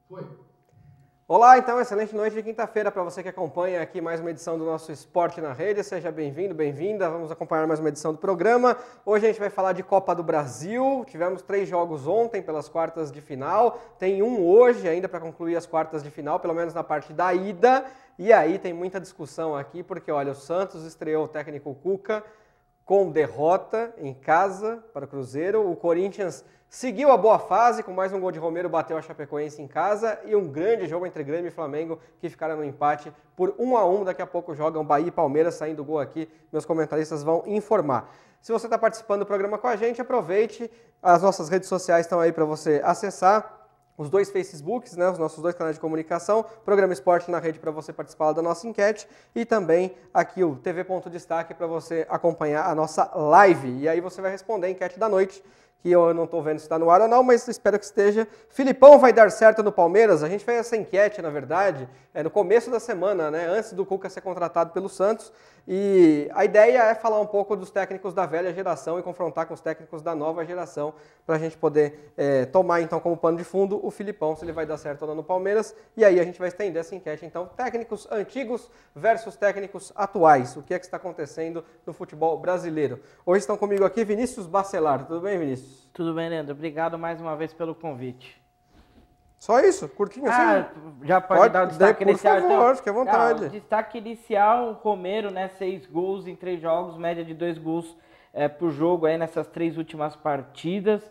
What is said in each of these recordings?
Foi. Olá, então, excelente noite de quinta-feira para você que acompanha aqui mais uma edição do nosso Esporte na Rede. Seja bem-vindo, bem-vinda. Vamos acompanhar mais uma edição do programa. Hoje a gente vai falar de Copa do Brasil. Tivemos 3 jogos ontem pelas quartas de final. Tem um hoje ainda para concluir as quartas de final, pelo menos na parte da ida. E aí tem muita discussão aqui, porque olha, o Santos estreou o técnico Cuca com derrota em casa para o Cruzeiro. O Corinthians seguiu a boa fase, com mais um gol de Romero, bateu a Chapecoense em casa, e um grande jogo entre Grêmio e Flamengo, que ficaram no empate por 1-1. Daqui a pouco jogam Bahia e Palmeiras, saindo gol aqui, meus comentaristas vão informar. Se você está participando do programa com a gente, aproveite, as nossas redes sociais estão aí para você acessar. Os 2 Facebooks, né, os nossos 2 canais de comunicação, Programa Esporte na Rede para você participar da nossa enquete e também aqui o TV Ponto Destaque para você acompanhar a nossa live. E aí você vai responder a enquete da noite, que eu não estou vendo se está no ar ou não, mas espero que esteja. Filipão vai dar certo no Palmeiras? A gente fez essa enquete, na verdade, no começo da semana, né, antes do Cuca ser contratado pelo Santos. E a ideia é falar um pouco dos técnicos da velha geração e confrontar com os técnicos da nova geração, para a gente poder tomar, então, como pano de fundo o Filipão, se ele vai dar certo ou não no Palmeiras. E aí a gente vai estender essa enquete, então, técnicos antigos versus técnicos atuais. O que é que está acontecendo no futebol brasileiro? Hoje estão comigo aqui Vinícius Bacelar. Tudo bem, Vinícius? Tudo bem, Leandro. Obrigado mais uma vez pelo convite. Só isso? Curtinho assim? Já pode dar o destaque inicial. Por favor, fique à vontade. O destaque inicial, Romero, né, 6 gols em 3 jogos, média de 2 gols por jogo aí nessas 3 últimas partidas.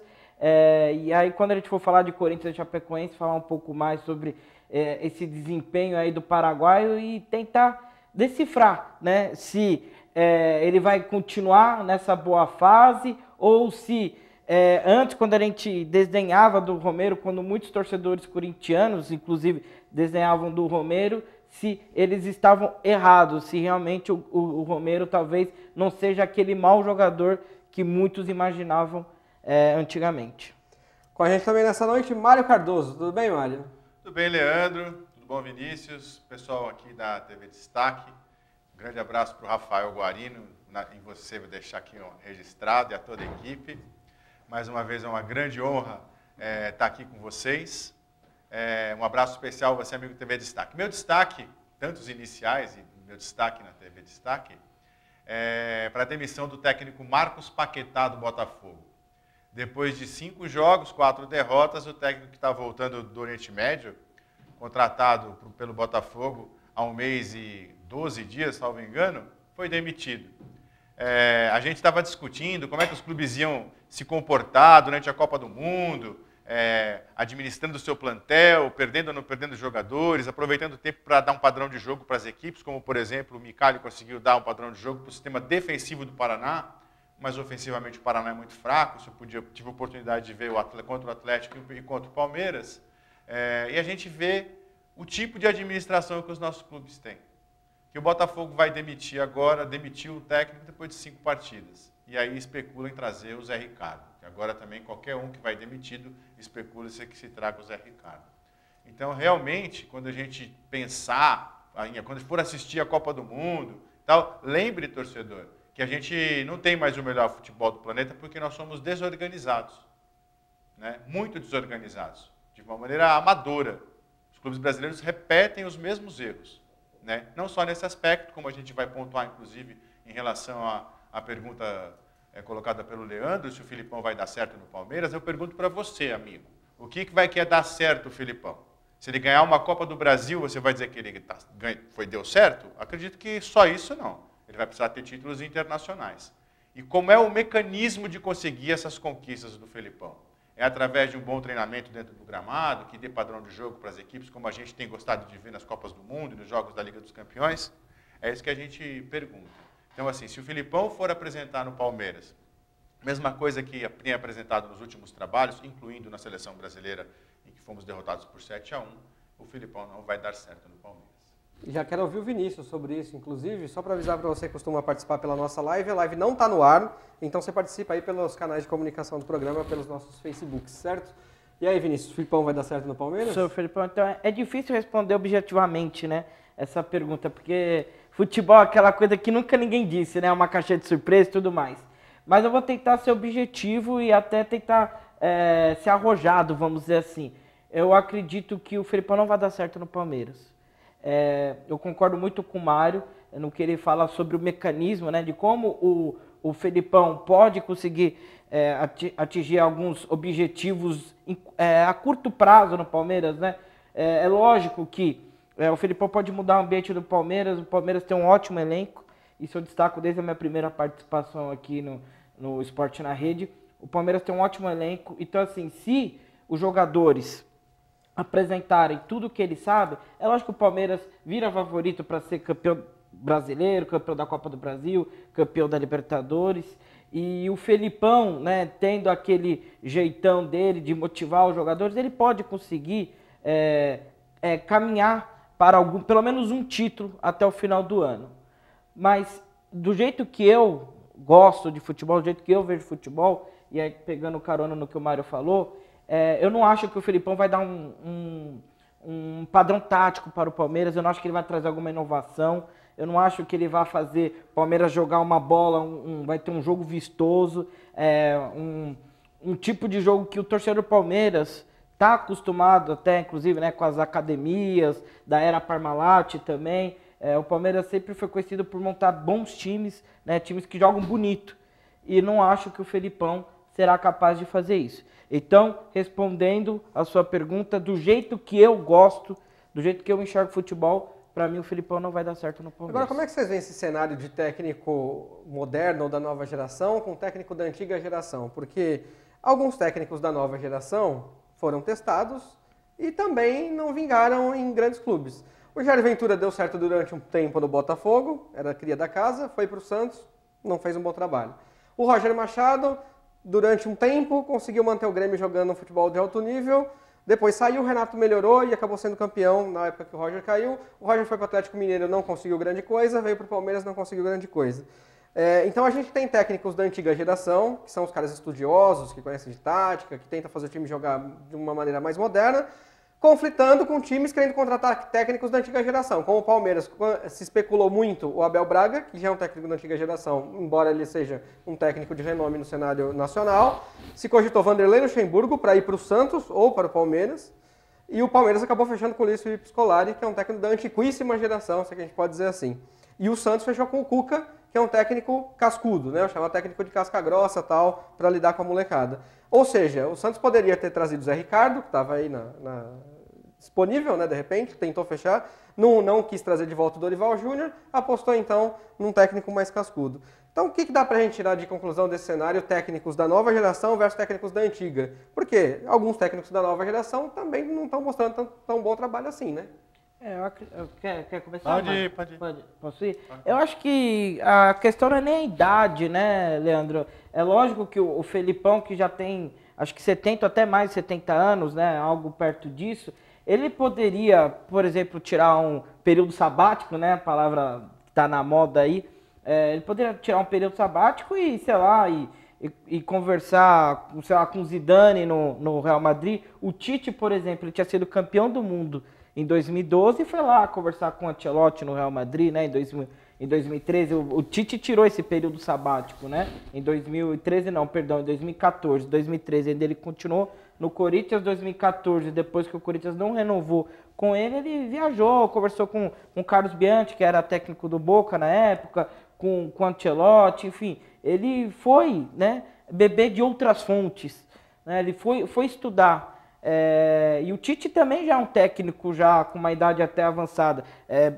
E aí, quando a gente for falar de Corinthians e Chapecoense, falar um pouco mais sobre esse desempenho aí do paraguaio e tentar decifrar, né, se ele vai continuar nessa boa fase ou se... antes, quando a gente desdenhava do Romero, quando muitos torcedores corintianos, inclusive, desdenhavam do Romero, se eles estavam errados, se realmente o Romero talvez não seja aquele mau jogador que muitos imaginavam antigamente. Com a gente também nessa noite, Mário Cardoso. Tudo bem, Mário? Tudo bem, Leandro. Tudo bom, Vinícius? Pessoal aqui da TV Destaque. Um grande abraço para o Rafael Guarino, em você vou deixar aqui registrado, e a toda a equipe. Mais uma vez é uma grande honra estar aqui com vocês. Um abraço especial a você, amigo da TV Destaque. Meu destaque, tantos iniciais e meu destaque na TV Destaque, para a demissão do técnico Marcos Paquetá do Botafogo. Depois de 5 jogos, 4 derrotas, o técnico que está voltando do Oriente Médio, contratado pelo Botafogo há 1 mês e 12 dias, salvo engano, foi demitido. A gente estava discutindo como é que os clubes iam se comportar durante a Copa do Mundo, administrando o seu plantel, perdendo ou não perdendo jogadores, aproveitando o tempo para dar um padrão de jogo para as equipes, como, por exemplo, o Micali conseguiu dar um padrão de jogo para o sistema defensivo do Paraná, mas ofensivamente o Paraná é muito fraco. Tive a oportunidade de ver contra o Atlético e contra o Palmeiras, e a gente vê o tipo de administração que os nossos clubes têm. Que o Botafogo vai demitir agora, demitiu o técnico depois de 5 partidas. E aí especula em trazer o Zé Ricardo. Que agora também qualquer um que vai demitido especula-se que se traga o Zé Ricardo. Então, realmente, quando a gente pensar, quando for assistir a Copa do Mundo, tal, lembre, torcedor, que a gente não tem mais o melhor futebol do planeta porque nós somos desorganizados. Né? Muito desorganizados. De uma maneira amadora. Os clubes brasileiros repetem os mesmos erros. Né? Não só nesse aspecto, como a gente vai pontuar, inclusive, em relação à pergunta colocada pelo Leandro, se o Filipão vai dar certo no Palmeiras, eu pergunto para você, amigo, o que vai querer dar certo o Filipão? Se ele ganhar uma Copa do Brasil, você vai dizer que ele deu certo? Acredito que só isso não. Ele vai precisar ter títulos internacionais. E como é o mecanismo de conseguir essas conquistas do Filipão? É através de um bom treinamento dentro do gramado, que dê padrão de jogo para as equipes, como a gente tem gostado de ver nas Copas do Mundo e nos Jogos da Liga dos Campeões? É isso que a gente pergunta. Então, assim, se o Filipão for apresentar no Palmeiras, mesma coisa que tem apresentado nos últimos trabalhos, incluindo na seleção brasileira, em que fomos derrotados por 7-1, o Filipão não vai dar certo no Palmeiras. E já quero ouvir o Vinícius sobre isso, inclusive, só para avisar para você que costuma participar pela nossa live, a live não está no ar, então você participa aí pelos canais de comunicação do programa, pelos nossos Facebooks, certo? E aí, Vinícius, o Filipão vai dar certo no Palmeiras? Sou Filipão, então é difícil responder objetivamente, né, essa pergunta, porque futebol é aquela coisa que nunca ninguém disse, né, uma caixinha de surpresa e tudo mais. Mas eu vou tentar ser objetivo e até tentar ser arrojado, vamos dizer assim. eu acredito que o Felipão não vai dar certo no Palmeiras. Eu concordo muito com o Mário no que ele fala sobre o mecanismo, né, de como o Felipão pode conseguir atingir alguns objetivos a curto prazo no Palmeiras, né? É lógico que o Felipão pode mudar o ambiente do Palmeiras. O Palmeiras tem um ótimo elenco, isso eu destaco desde a minha primeira participação aqui no Esporte na Rede. O Palmeiras tem um ótimo elenco, então assim, se os jogadores apresentarem tudo o que eles sabem, é lógico que o Palmeiras vira favorito para ser campeão brasileiro, campeão da Copa do Brasil, campeão da Libertadores. E o Felipão, né, tendo aquele jeitão dele de motivar os jogadores, ele pode conseguir caminhar para pelo menos um título até o final do ano. Mas do jeito que eu gosto de futebol, do jeito que eu vejo futebol, e aí pegando carona no que o Mário falou, eu não acho que o Felipão vai dar um padrão tático para o Palmeiras. Eu não acho que ele vai trazer alguma inovação. Eu não acho que ele vai fazer o Palmeiras jogar uma bola, vai ter um jogo vistoso, um tipo de jogo que o torcedor do Palmeiras está acostumado até, inclusive, né, com as academias, da era Parmalat também. O Palmeiras sempre foi conhecido por montar bons times, né, times que jogam bonito. E não acho que o Felipão será capaz de fazer isso. Então, respondendo a sua pergunta, do jeito que eu gosto, do jeito que eu enxergo futebol, para mim o Felipão não vai dar certo no Palmeiras. Agora, como é que vocês veem esse cenário de técnico moderno ou da nova geração com técnico da antiga geração? Porque alguns técnicos da nova geração foram testados e também não vingaram em grandes clubes. O Jair Ventura deu certo durante um tempo no Botafogo, era cria da casa, foi para o Santos, não fez um bom trabalho. O Roger Machado, durante um tempo, conseguiu manter o Grêmio jogando um futebol de alto nível. Depois saiu, o Renato melhorou e acabou sendo campeão na época que o Roger caiu. O Roger foi para o Atlético Mineiro, não conseguiu grande coisa, veio para o Palmeiras, não conseguiu grande coisa. Então a gente tem técnicos da antiga geração, que são os caras estudiosos, que conhecem de tática, que tentam fazer o time jogar de uma maneira mais moderna, conflitando com times querendo contratar técnicos da antiga geração. Como o Palmeiras, se especulou muito o Abel Braga, que já é um técnico da antiga geração, embora ele seja um técnico de renome no cenário nacional. Se cogitou Vanderlei Luxemburgo para ir para o Santos ou para o Palmeiras. E o Palmeiras acabou fechando com o Luiz Felipe Scolari, que é um técnico da antiquíssima geração, se é que a gente pode dizer assim. E o Santos fechou com o Cuca, que é um técnico cascudo, né? Eu chamo técnico de casca grossa tal, para lidar com a molecada. Ou seja, o Santos poderia ter trazido o Zé Ricardo, que estava aí disponível, né, de repente, tentou fechar, não quis trazer de volta o Dorival Júnior, apostou então num técnico mais cascudo. Então o que dá pra gente tirar de conclusão desse cenário, técnicos da nova geração versus técnicos da antiga? Porque alguns técnicos da nova geração também não estão mostrando tão bom trabalho assim, né? Quer começar? Pode ir. Posso ir? Eu acho que a questão não é nem a idade, né, Leandro? É lógico que o Felipão, que já tem, acho que 70, até mais de 70 anos, né, algo perto disso, ele poderia, por exemplo, tirar um período sabático, né, a palavra que está na moda aí, ele poderia tirar um período sabático e, sei lá, e conversar, sei lá, com o Zidane no Real Madrid. O Tite, por exemplo, ele tinha sido campeão do mundo em 2012 e foi lá conversar com o Ancelotti no Real Madrid, né, em 2013. O Tite tirou esse período sabático, né, em 2013 não, perdão, em 2014. 2013 ele continuou no Corinthians. 2014, depois que o Corinthians não renovou com ele viajou, conversou com o Carlos Bianchi, que era técnico do Boca na época, com o Ancelotti, enfim. Ele foi, né, beber de outras fontes, né, ele foi estudar. E o Tite também já é um técnico já com uma idade até avançada.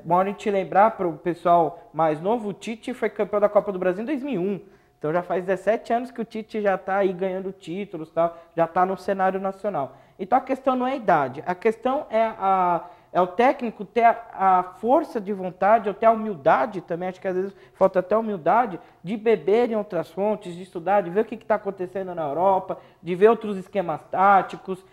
Bom a gente lembrar para o pessoal mais novo, o Tite foi campeão da Copa do Brasil em 2001. Então já faz 17 anos que o Tite já está aí ganhando títulos, tal, já está no cenário nacional. Então a questão não é a idade, a questão é o técnico ter a força de vontade, ou ter a humildade também, acho que às vezes falta até a humildade, de beber em outras fontes, de estudar, de ver o que está acontecendo na Europa, de ver outros esquemas táticos,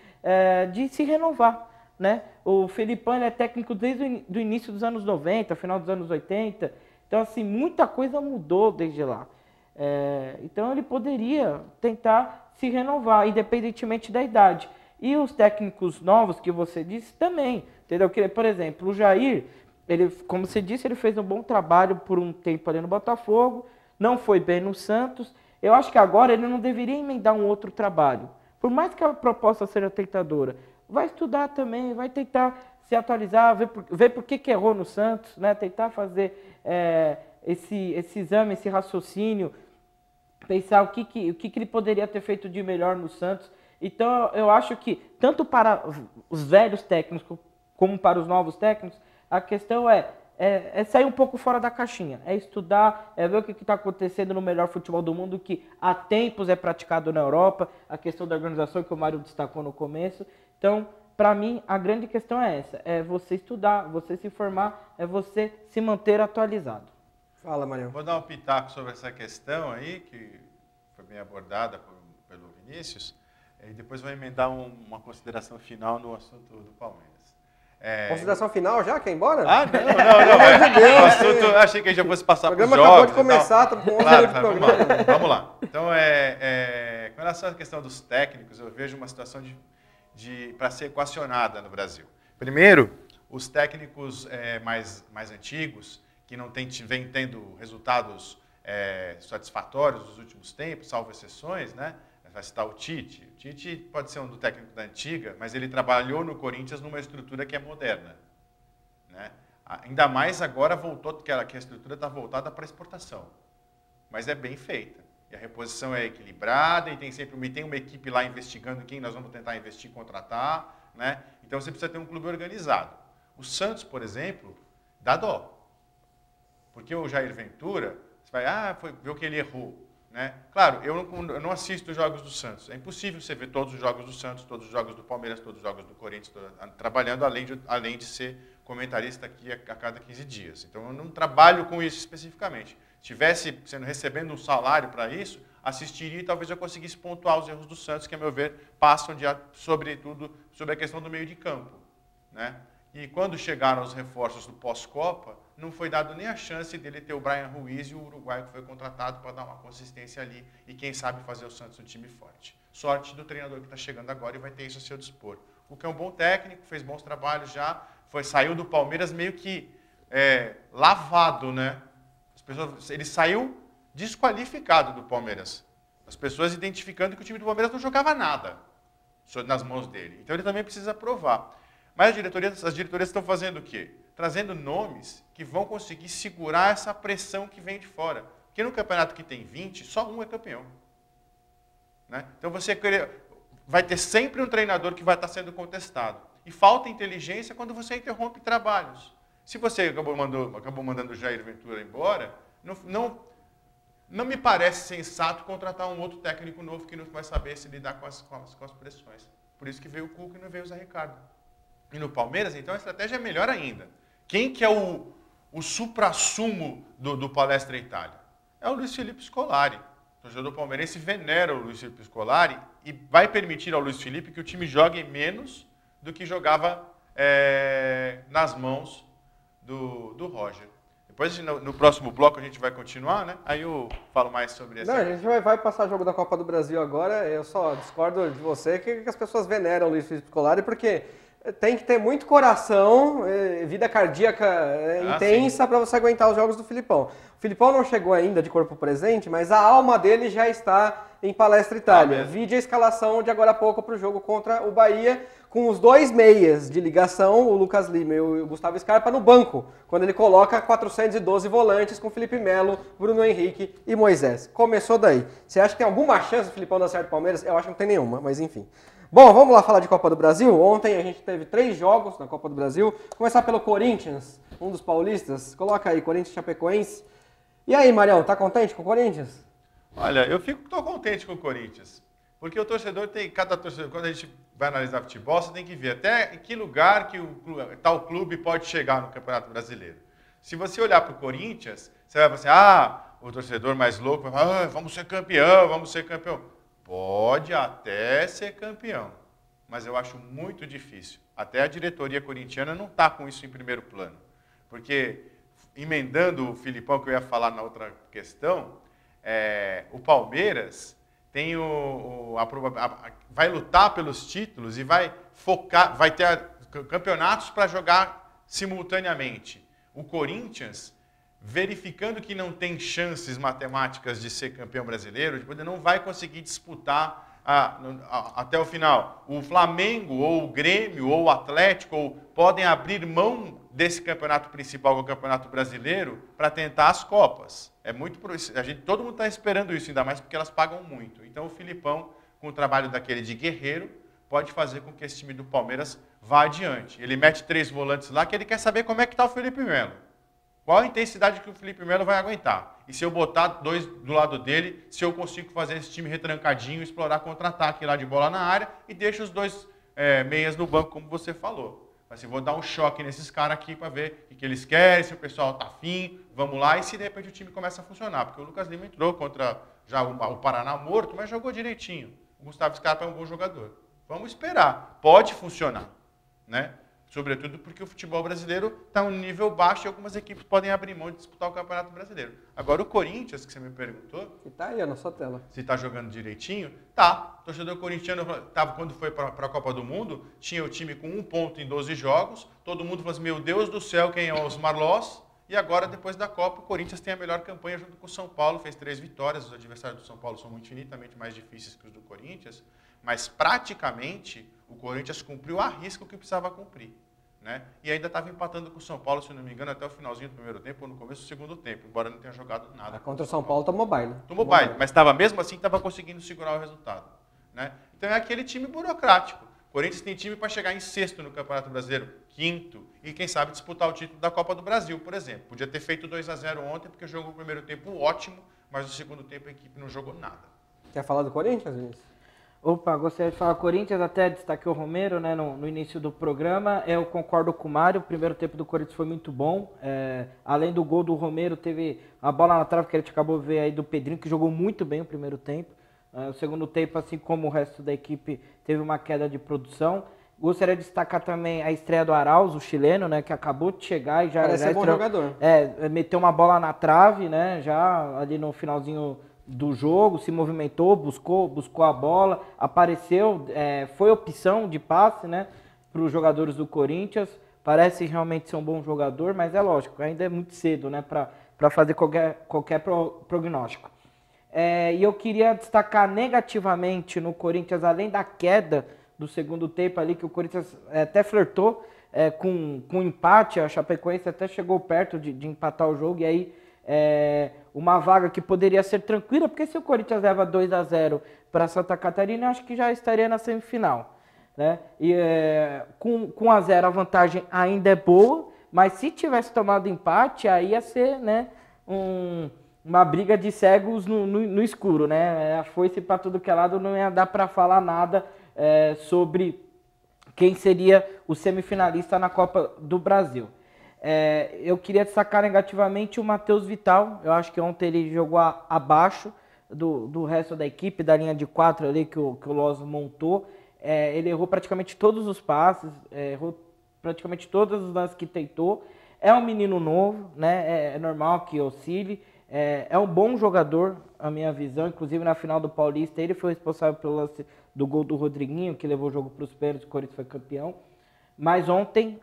de se renovar, né? O Felipão ele é técnico desde o início dos anos 90, final dos anos 80, então assim, muita coisa mudou desde lá. Então ele poderia tentar se renovar, independentemente da idade. E os técnicos novos que você disse também, entendeu? Por exemplo, o Jair, ele, como você disse, ele fez um bom trabalho por um tempo ali no Botafogo, não foi bem no Santos. Eu acho que agora ele não deveria emendar um outro trabalho. Por mais que a proposta seja tentadora, vai estudar também, vai tentar se atualizar, ver por que errou no Santos, né? Tentar fazer esse exame, esse raciocínio, pensar o que ele poderia ter feito de melhor no Santos. Então, eu acho que, tanto para os velhos técnicos como para os novos técnicos, a questão é sair um pouco fora da caixinha, é estudar, é ver o que está acontecendo no melhor futebol do mundo, que há tempos é praticado na Europa, a questão da organização que o Mário destacou no começo. Então, para mim, a grande questão é essa, é você estudar, você se formar, é você se manter atualizado. Fala, Mário. Vou dar um pitaco sobre essa questão aí, que foi bem abordada pelo Vinícius, e depois vou emendar uma consideração final no assunto do Palmeiras. Consideração final já? Quer ir embora? Ah, não. O assunto, eu achei que a gente já fosse passar para os jogos. O programa acabou de começar, estamos com 11 minutos de programa. Vamos lá. Então, com relação à questão dos técnicos, eu vejo uma situação para ser equacionada no Brasil. Primeiro, os técnicos mais antigos, que não vêm tendo resultados satisfatórios nos últimos tempos, salvo exceções, né? Vai citar o Tite. O Tite pode ser um do técnico da antiga, mas ele trabalhou no Corinthians numa estrutura que é moderna, né? Ainda mais agora voltou, que a estrutura está voltada para exportação, mas é bem feita. E a reposição é equilibrada e tem uma equipe lá investigando quem nós vamos tentar investir e contratar, né? Então você precisa ter um clube organizado. O Santos, por exemplo, dá dó. Porque o Jair Ventura, você vai, ver o que ele errou. Né? Claro, eu não assisto os jogos do Santos. É impossível você ver todos os jogos do Santos, todos os jogos do Palmeiras, todos os jogos do Corinthians, trabalhando além de ser comentarista aqui a cada 15 dias. Então, eu não trabalho com isso especificamente. Se estivesse recebendo um salário para isso, assistiria e talvez eu conseguisse pontuar os erros do Santos, que, a meu ver, passam sobretudo sobre a questão do meio de campo. Né? E quando chegaram os reforços do pós-Copa, não foi dado nem a chance dele ter o Brian Ruiz e o uruguaio que foi contratado para dar uma consistência ali e, quem sabe, fazer o Santos um time forte. Sorte do treinador que está chegando agora e vai ter isso a seu dispor. O que é um bom técnico, fez bons trabalhos já, saiu do Palmeiras meio que lavado, né? Ele saiu desqualificado do Palmeiras. As pessoas identificando que o time do Palmeiras não jogava nada nas mãos dele. Então ele também precisa provar. Mas as diretorias estão fazendo o quê? Trazendo nomes que vão conseguir segurar essa pressão que vem de fora. Porque no campeonato que tem 20, só um é campeão. Né? Então vai ter sempre um treinador que vai estar sendo contestado. E falta inteligência quando você interrompe trabalhos. Se você acabou mandando o Jair Ventura embora, não me parece sensato contratar um outro técnico novo que não vai saber se lidar com as pressões. Por isso que veio o Cuca e não veio o Zé Ricardo. E no Palmeiras, então, a estratégia é melhor ainda. Quem que é o suprassumo do Palestra Itália? É o Luiz Felipe Scolari. O torcedor palmeirense venera o Luiz Felipe Scolari e vai permitir ao Luiz Felipe que o time jogue menos do que jogava nas mãos do Roger. Depois, no próximo bloco, a gente vai continuar, né? Aí eu falo mais sobre essa. Não, a gente vai passar o jogo da Copa do Brasil agora. Eu só discordo de você que as pessoas veneram o Luiz Felipe Scolari, porque tem que ter muito coração, vida cardíaca intensa para você aguentar os jogos do Filipão. O Filipão não chegou ainda de corpo presente, mas a alma dele já está em Palestra Itália. Vide a escalação de agora a pouco para o jogo contra o Bahia, com os dois meias de ligação, o Lucas Lima e o Gustavo Scarpa, no banco, quando ele coloca 412 volantes com Felipe Melo, Bruno Henrique e Moisés. Começou daí. Você acha que tem alguma chance do Filipão dar certo Palmeiras? Eu acho que não tem nenhuma, mas enfim. Bom, vamos lá falar de Copa do Brasil. Ontem a gente teve 3 jogos na Copa do Brasil. Começar pelo Corinthians, um dos paulistas. Coloca aí, Corinthians Chapecoense. E aí, Marião, tá contente com o Corinthians? Olha, eu tô contente com o Corinthians. Porque o torcedor cada torcedor, quando a gente vai analisar futebol, você tem que ver até em que lugar que tal clube pode chegar no Campeonato Brasileiro. Se você olhar para o Corinthians, você vai falar assim, o torcedor mais louco vai falar, vamos ser campeão, vamos ser campeão. Pode até ser campeão, mas eu acho muito difícil. Até a diretoria corintiana não está com isso em primeiro plano. Porque, emendando o Filipão, que eu ia falar na outra questão, o Palmeiras tem vai lutar pelos títulos e vai ter campeonatos para jogar simultaneamente. O Corinthians, verificando que não tem chances matemáticas de ser campeão brasileiro, não vai conseguir disputar até o final, o Flamengo, ou o Grêmio, ou o Atlético, podem abrir mão desse campeonato principal, que é o Campeonato Brasileiro, para tentar as Copas. Todo mundo está esperando isso, ainda mais porque elas pagam muito. Então o Filipão, com o trabalho daquele de guerreiro, pode fazer com que esse time do Palmeiras vá adiante. Ele mete 3 volantes lá, que ele quer saber como é que está o Felipe Melo. Qual a intensidade que o Felipe Melo vai aguentar? E se eu botar 2 do lado dele, se eu consigo fazer esse time retrancadinho, explorar contra-ataque lá de bola na área e deixo os 2 meias no banco, como você falou. Mas assim, vou dar um choque nesses caras aqui para ver o que eles querem, se o pessoal tá afim, vamos lá, e se de repente o time começa a funcionar. Porque o Lucas Lima entrou contra já o Paraná morto, mas jogou direitinho. O Gustavo Scarpa é um bom jogador. Vamos esperar. Pode funcionar, né? Sobretudo porque o futebol brasileiro está um nível baixo e algumas equipes podem abrir mão de disputar o Campeonato Brasileiro. Agora o Corinthians, que você me perguntou... Que está aí na sua tela. Se está jogando direitinho, tá. O torcedor corintiano, quando foi para a Copa do Mundo, tinha o time com 1 ponto em 12 jogos, todo mundo falou assim, meu Deus do céu, quem é os Marlós? E agora, depois da Copa, o Corinthians tem a melhor campanha junto com o São Paulo, fez 3 vitórias, os adversários do São Paulo são infinitamente mais difíceis que os do Corinthians, mas praticamente o Corinthians cumpriu a risca o que precisava cumprir. Né? E ainda estava empatando com o São Paulo, se não me engano, até o finalzinho do primeiro tempo ou no começo do segundo tempo, embora não tenha jogado nada. Contra o São Paulo tomou baile. Tomou baile, mas mesmo assim estava conseguindo segurar o resultado. Né? Então é aquele time burocrático. O Corinthians tem time para chegar em 6º no Campeonato Brasileiro, 5º, e quem sabe disputar o título da Copa do Brasil, por exemplo. Podia ter feito 2-0 ontem, porque jogou o primeiro tempo ótimo, mas no segundo tempo a equipe não jogou nada. Quer falar do Corinthians, Vinícius? Opa, gostaria de falar Corinthians, até destaquei o Romero, né, no início do programa. Eu concordo com o Mário, o primeiro tempo do Corinthians foi muito bom. Além do gol do Romero, teve a bola na trave que a gente acabou de ver aí do Pedrinho, que jogou muito bem o primeiro tempo. O segundo tempo, assim como o resto da equipe, teve uma queda de produção. Gostaria de destacar também a estreia do Arauz, o chileno, né, que acabou de chegar e já... Parece ser bom jogador. Meteu uma bola na trave, né, já ali no finalzinho do jogo, se movimentou, buscou a bola, apareceu, foi opção de passe, né, para os jogadores do Corinthians. Parece realmente ser um bom jogador, mas é lógico, ainda é muito cedo, né, para fazer qualquer prognóstico. E eu queria destacar negativamente no Corinthians, além da queda do segundo tempo ali, que o Corinthians até flertou com um empate, a Chapecoense até chegou perto de empatar o jogo, e aí uma vaga que poderia ser tranquila, porque se o Corinthians leva 2-0 para Santa Catarina, eu acho que já estaria na semifinal. Né? E com 1-0 a vantagem ainda é boa, mas se tivesse tomado empate, aí ia ser, né, uma briga de cegos no escuro. Né? A foice para tudo que é lado, não ia dar para falar nada sobre quem seria o semifinalista na Copa do Brasil. Eu queria destacar negativamente o Matheus Vital. Eu acho que ontem ele jogou abaixo do resto da equipe, da linha de 4 ali que o Loz montou. Ele errou praticamente todos os passes, errou praticamente todas as lances que tentou. É um menino novo, né? É normal que oscile. É um bom jogador, a minha visão. Inclusive na final do Paulista ele foi responsável pelo lance do gol do Rodriguinho, que levou o jogo para os pênaltis, o Corinthians foi campeão. Mas ontem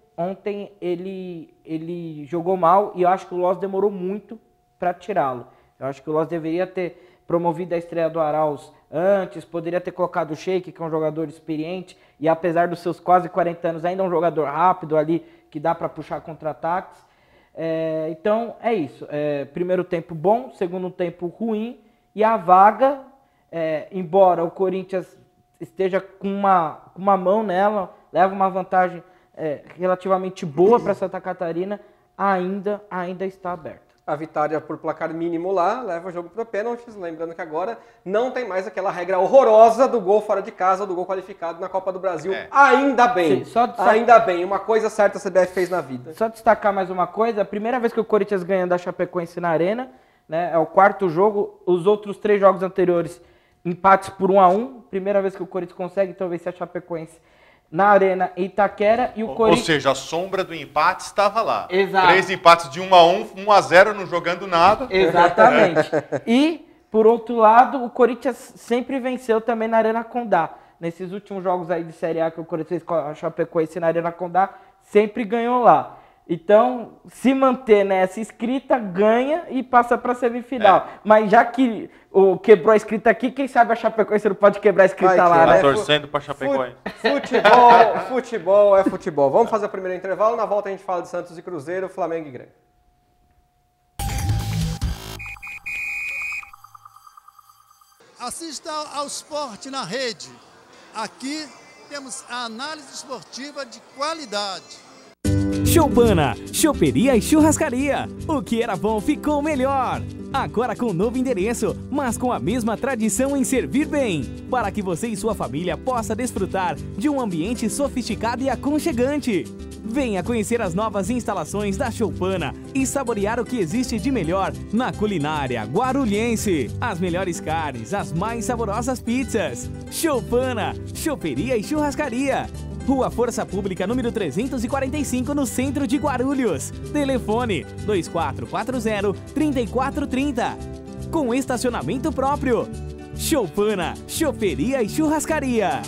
ele jogou mal e eu acho que o Loz demorou muito para tirá-lo. Eu acho que o Loz deveria ter promovido a estreia do Arauz antes, poderia ter colocado o Sheik, que é um jogador experiente, e apesar dos seus quase 40 anos, ainda é um jogador rápido ali, que dá para puxar contra-ataques. Então é isso. Primeiro tempo bom, segundo tempo ruim, e a vaga, embora o Corinthians esteja com uma mão nela, leva uma vantagem relativamente boa para Santa Catarina, ainda está aberta. A vitória por placar mínimo lá leva o jogo para pênaltis, lembrando que agora não tem mais aquela regra horrorosa do gol fora de casa, do gol qualificado na Copa do Brasil. Ainda bem, ainda bem, uma coisa certa a CBF fez na vida. Só destacar mais uma coisa, a primeira vez que o Corinthians ganha da Chapecoense na Arena, né, é o 4º jogo, os outros 3 jogos anteriores empates por 1-1, primeira vez que o Corinthians consegue, então vencer a Chapecoense na Arena Itaquera, e o Corinthians... Ou seja, a sombra do empate estava lá. Exato. 3 empates de 1-1, 1-0 não jogando nada. Exatamente. E, por outro lado, o Corinthians sempre venceu também na Arena Condá. Nesses últimos jogos aí de Série A que o Corinthians fez com a Chapecoense na Arena Condá, sempre ganhou lá. Então, se manter nessa escrita, ganha e passa para a semifinal. Mas já que quebrou a escrita aqui, quem sabe a Chapecoense não pode quebrar a escrita lá, né? Tá torcendo para Chapecoense. Futebol é futebol. Vamos fazer o primeiro intervalo. Na volta a gente fala de Santos e Cruzeiro, Flamengo e Grêmio. Assista ao Sport na Rede. Aqui temos a análise esportiva de qualidade. Choupana, choperia e churrascaria. O que era bom ficou melhor. Agora com novo endereço, mas com a mesma tradição em servir bem, para que você e sua família possam desfrutar de um ambiente sofisticado e aconchegante. Venha conhecer as novas instalações da Choupana e saborear o que existe de melhor na culinária guarulhense. As melhores carnes, as mais saborosas pizzas. Choupana, choperia e churrascaria. Rua Força Pública, número 345, no centro de Guarulhos. Telefone 2440-3430. Com estacionamento próprio. Choupana, choperia e churrascaria.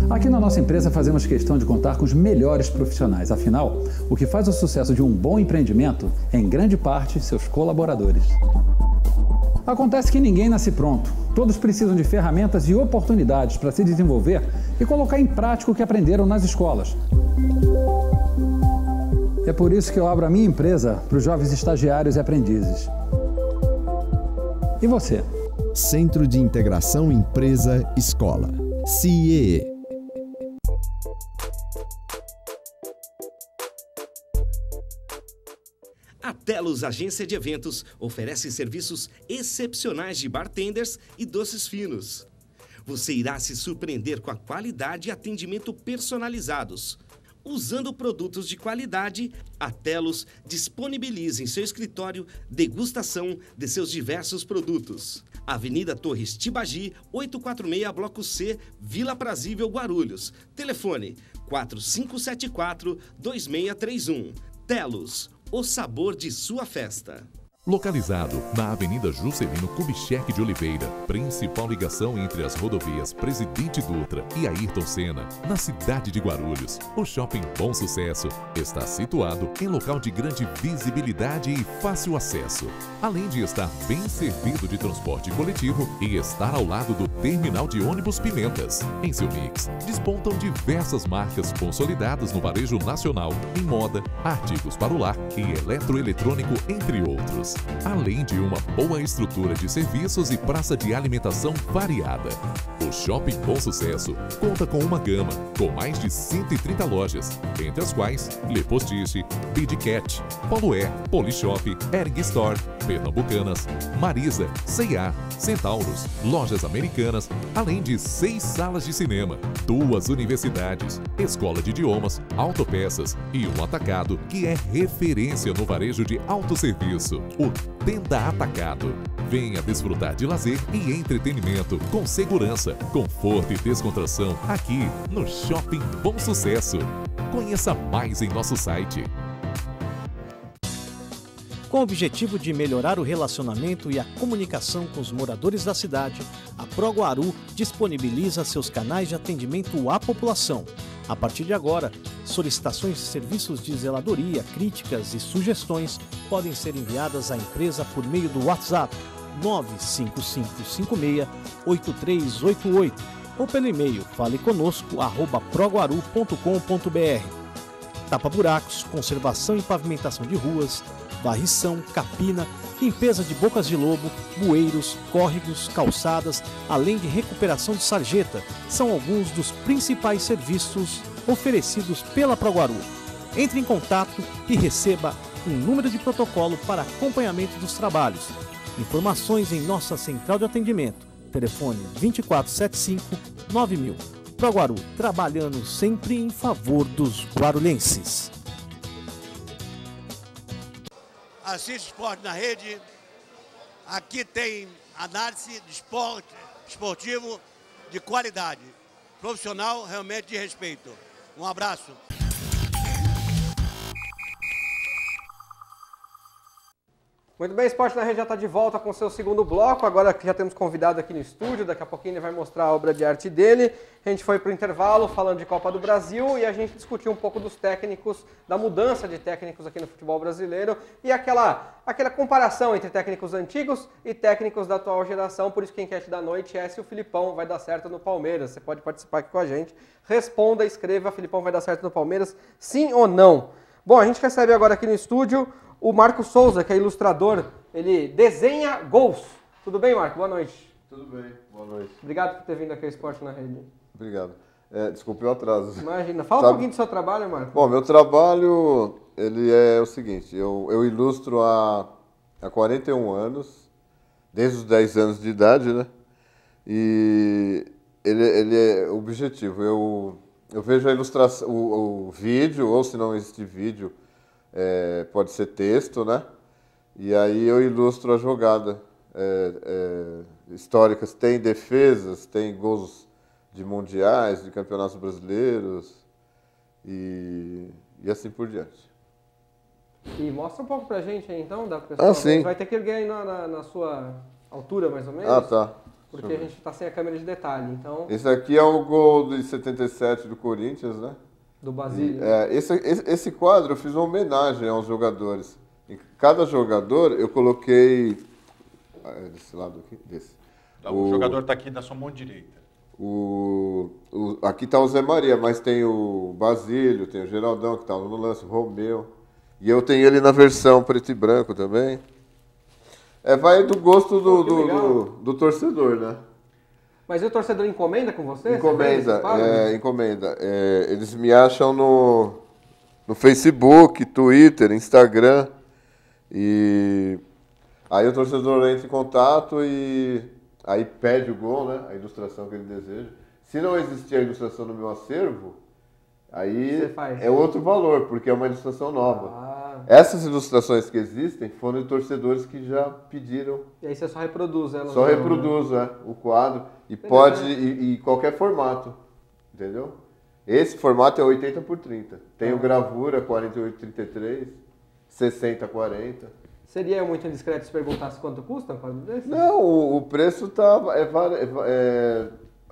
Aqui na nossa empresa fazemos questão de contar com os melhores profissionais. Afinal, o que faz o sucesso de um bom empreendimento é, em grande parte, seus colaboradores. Acontece que ninguém nasce pronto. Todos precisam de ferramentas e oportunidades para se desenvolver e colocar em prática o que aprenderam nas escolas. É por isso que eu abro a minha empresa para os jovens estagiários e aprendizes. E você? Centro de Integração Empresa-Escola. CIEE. A Telos Agência de Eventos oferece serviços excepcionais de bartenders e doces finos. Você irá se surpreender com a qualidade e atendimento personalizados. Usando produtos de qualidade, a Telos disponibiliza em seu escritório degustação de seus diversos produtos. Avenida Torres Tibagi, 846, Bloco C, Vila Prazível, Guarulhos. Telefone 4574-2631. Telos. O sabor de sua festa. Localizado na Avenida Juscelino Kubitschek de Oliveira, principal ligação entre as rodovias Presidente Dutra e Ayrton Senna, na cidade de Guarulhos, o Shopping Bom Sucesso está situado em local de grande visibilidade e fácil acesso. Além de estar bem servido de transporte coletivo e estar ao lado do Terminal de Ônibus Pimentas. Em seu mix, despontam diversas marcas consolidadas no varejo nacional em moda, artigos para o lar e eletroeletrônico, entre outros. Além de uma boa estrutura de serviços e praça de alimentação variada. O Shopping Bom Sucesso conta com uma gama com mais de 130 lojas, entre as quais Le Postiche, Bidcat, Polo Air, Polishop, Erg Store, Pernambucanas, Marisa, C&A, Centauros, Lojas Americanas, além de 6 salas de cinema, 2 universidades, escola de idiomas, autopeças e um atacado que é referência no varejo de autosserviço. O Tenda Atacado. Venha desfrutar de lazer e entretenimento com segurança, conforto e descontração aqui no Shopping Bom Sucesso. Conheça mais em nosso site. Com o objetivo de melhorar o relacionamento e a comunicação com os moradores da cidade, a ProGuaru disponibiliza seus canais de atendimento à população. A partir de agora, solicitações de serviços de zeladoria, críticas e sugestões podem ser enviadas à empresa por meio do WhatsApp 95556-8388 ou pelo e-mail faleconosco@proguaru.com.br. Tapa-buracos, conservação e pavimentação de ruas, varrição, capina, limpeza de bocas de lobo, bueiros, córregos, calçadas, além de recuperação de sarjeta, são alguns dos principais serviços oferecidos pela ProGuaru. Entre em contato e receba um número de protocolo para acompanhamento dos trabalhos. Informações em nossa central de atendimento. Telefone 2475-9000. ProGuaru, trabalhando sempre em favor dos guarulhenses. Assiste Esporte na Rede. Aqui tem análise de esportivo de qualidade. Profissional, realmente de respeito. Um abraço. Muito bem, Esporte na Rede já está de volta com o seu segundo bloco. Agora que já temos convidado aqui no estúdio, daqui a pouquinho ele vai mostrar a obra de arte dele. A gente foi para o intervalo falando de Copa do Brasil e a gente discutiu um pouco dos técnicos, da mudança de técnicos aqui no futebol brasileiro e aquela comparação entre técnicos antigos e técnicos da atual geração. Por isso que a enquete da noite é se o Filipão vai dar certo no Palmeiras. Você pode participar aqui com a gente. Responda, escreva, Filipão vai dar certo no Palmeiras, sim ou não? Bom, a gente recebe agora aqui no estúdio o Marco Souza, que é ilustrador, ele desenha gols. Tudo bem, Marco? Boa noite. Tudo bem, boa noite. Obrigado por ter vindo aqui ao Esporte na Rede. Obrigado. Desculpe o atraso. Imagina. Fala um pouquinho do seu trabalho, Marco. Bom, meu trabalho ele é o seguinte, eu ilustro há 41 anos, desde os 10 anos de idade, né? E ele é objetivo. Eu vejo a ilustração, o vídeo, ou se não existe vídeo, pode ser texto, né? E aí eu ilustro a jogada históricas. Tem defesas, tem gols de mundiais, de campeonatos brasileiros e assim por diante. E mostra um pouco pra gente aí então, da pessoa. Sim. Vai ter que erguer aí na sua altura, mais ou menos. Ah, tá. Porque a gente está sem a câmera de detalhe, então... Esse aqui é o gol de 77 do Corinthians, né? Do Basílio. Esse quadro eu fiz uma homenagem aos jogadores. Em cada jogador eu coloquei... desse lado aqui, desse. O jogador está aqui na sua mão direita. Aqui está o Zé Maria, mas tem o Basílio, tem o Geraldão que está no lance, o Romeu. E eu tenho ele na versão preto e branco também. Vai do gosto do torcedor, né? Mas e o torcedor encomenda com você? Encomenda. Eles me acham no Facebook, Twitter, Instagram. E aí o torcedor entra em contato e aí pede o gol, né? A ilustração que ele deseja. Se não existir a ilustração no meu acervo, aí é outro valor, porque é uma ilustração nova. Essas ilustrações que existem foram de torcedores que já pediram. E aí você só reproduz elas? Só reproduzo o quadro e pode em qualquer formato, entendeu? Esse formato é 80 por 30. Tem o gravura 48x33, 60x40. Seria muito indiscreto se perguntasse quanto custa um quadro desse? Não, o preço tá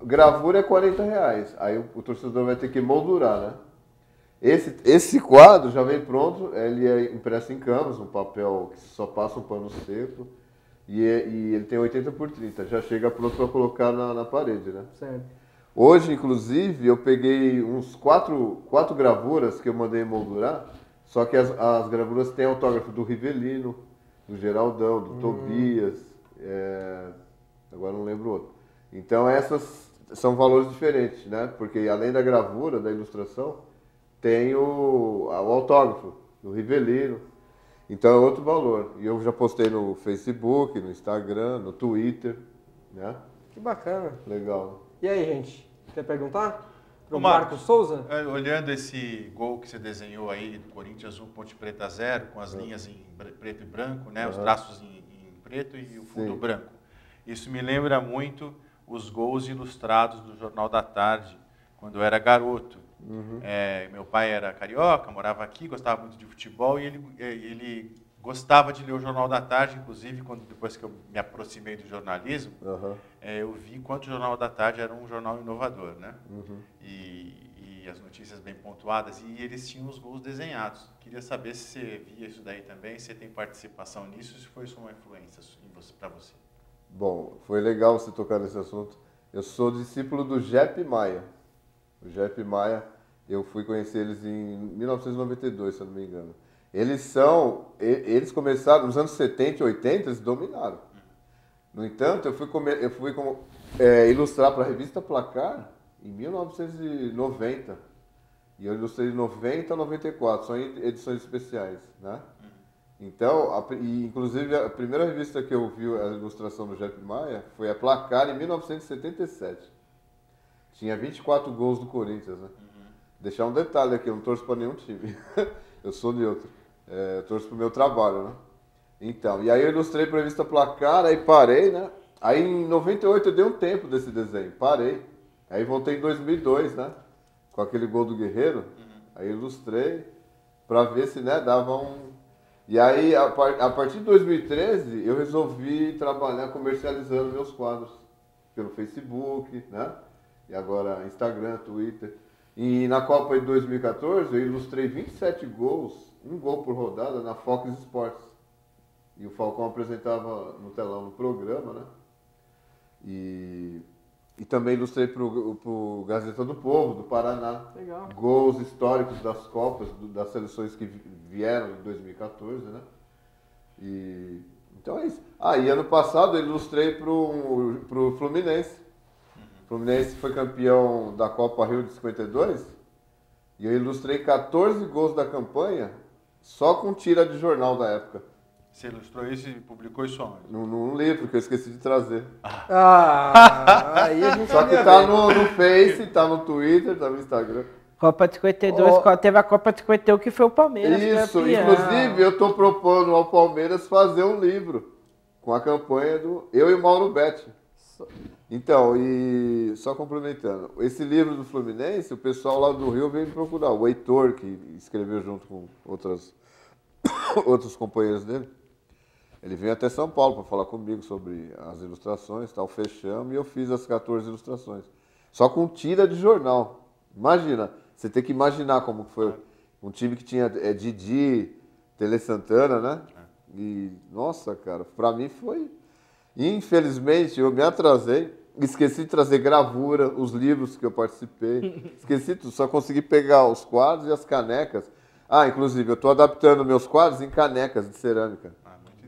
gravura é R$40. Aí o torcedor vai ter que moldurar, né? Esse quadro já vem pronto, ele é impresso em canvas, um papel que só passa um pano seco, e ele tem 80 por 30, já chega pronto para colocar na parede, né? Certo. Hoje, inclusive, eu peguei uns quatro gravuras que eu mandei moldurar, só que as gravuras têm autógrafo do Rivelino, do Geraldão, do Tobias, agora não lembro outro. Então essas são valores diferentes, né? Porque além da gravura, da ilustração, tem o autógrafo do Rivelino, então é outro valor. E eu já postei no Facebook, no Instagram, no Twitter, né? Que bacana. Legal. E aí, gente, quer perguntar? Pro Marco Souza? Olhando esse gol que você desenhou aí do Corinthians 1, Ponte Preta 0, com as linhas em preto e branco, né? Os traços em preto e o fundo branco. Isso me lembra muito os gols ilustrados do Jornal da Tarde, quando eu era garoto. Meu pai era carioca, morava aqui, gostava muito de futebol e ele gostava de ler o Jornal da Tarde, inclusive depois que eu me aproximei do jornalismo, eu vi quanto o Jornal da Tarde era um jornal inovador, né? E as notícias bem pontuadas, e eles tinham os gols desenhados. Queria saber se você via isso daí também, se você tem participação nisso, se foi isso uma influência para você. Bom, foi legal você tocar nesse assunto. Eu sou discípulo do Jepe Maia. O Jepe Maia, eu fui conhecer eles em 1992, se eu não me engano. Eles começaram nos anos 70 e 80, eles dominaram. No entanto, eu fui ilustrar para a revista Placar em 1990. E eu ilustrei de 90 a 94, só em edições especiais, né? Então, inclusive, a primeira revista que eu vi a ilustração do Jepe Maia foi a Placar em 1977. Tinha 24 gols do Corinthians, né? Deixar um detalhe aqui, eu não torço para nenhum time. Eu sou neutro. Eu torço para o meu trabalho, né? Então, e aí eu ilustrei para a revista Placar, aí parei, né? Aí em 98 eu dei um tempo desse desenho, parei. Aí voltei em 2002, né? Com aquele gol do Guerreiro. Aí eu ilustrei para ver se, né, dava E aí, a partir de 2013, eu resolvi trabalhar comercializando meus quadros pelo Facebook, né? E agora Instagram, Twitter. E na Copa de 2014, eu ilustrei 27 gols, um gol por rodada, na Fox Sports. E o Falcão apresentava no telão no programa, né? E também ilustrei para o Gazeta do Povo, do Paraná. Legal. Gols históricos das Copas, das seleções que vieram em 2014, né? Então é isso. E ano passado eu ilustrei para o Fluminense. O Fluminense foi campeão da Copa Rio de 52 e eu ilustrei 14 gols da campanha só com tira de jornal da época. Você ilustrou isso e publicou isso onde? Num livro que eu esqueci de trazer. Aí a gente Só que tá no Face, tá no Twitter, tá no Instagram. Copa de 52, teve a Copa de 51 que foi o Palmeiras. Isso, inclusive eu tô propondo ao Palmeiras fazer um livro com a campanha do eu e o Mauro Betti. Então, e só complementando, esse livro do Fluminense, o pessoal lá do Rio veio me procurar. O Heitor, que escreveu junto com outros companheiros dele, ele veio até São Paulo para falar comigo sobre as ilustrações, tal, fechamos e eu fiz as 14 ilustrações. Só com tira de jornal. Imagina, você tem que imaginar como foi um time que tinha Didi, Tele Santana, né? E, nossa, cara, para mim foi... Infelizmente, eu me atrasei, esqueci de trazer gravura, os livros que eu participei, esqueci tudo, só consegui pegar os quadros e as canecas. Inclusive, eu estou adaptando meus quadros em canecas de cerâmica,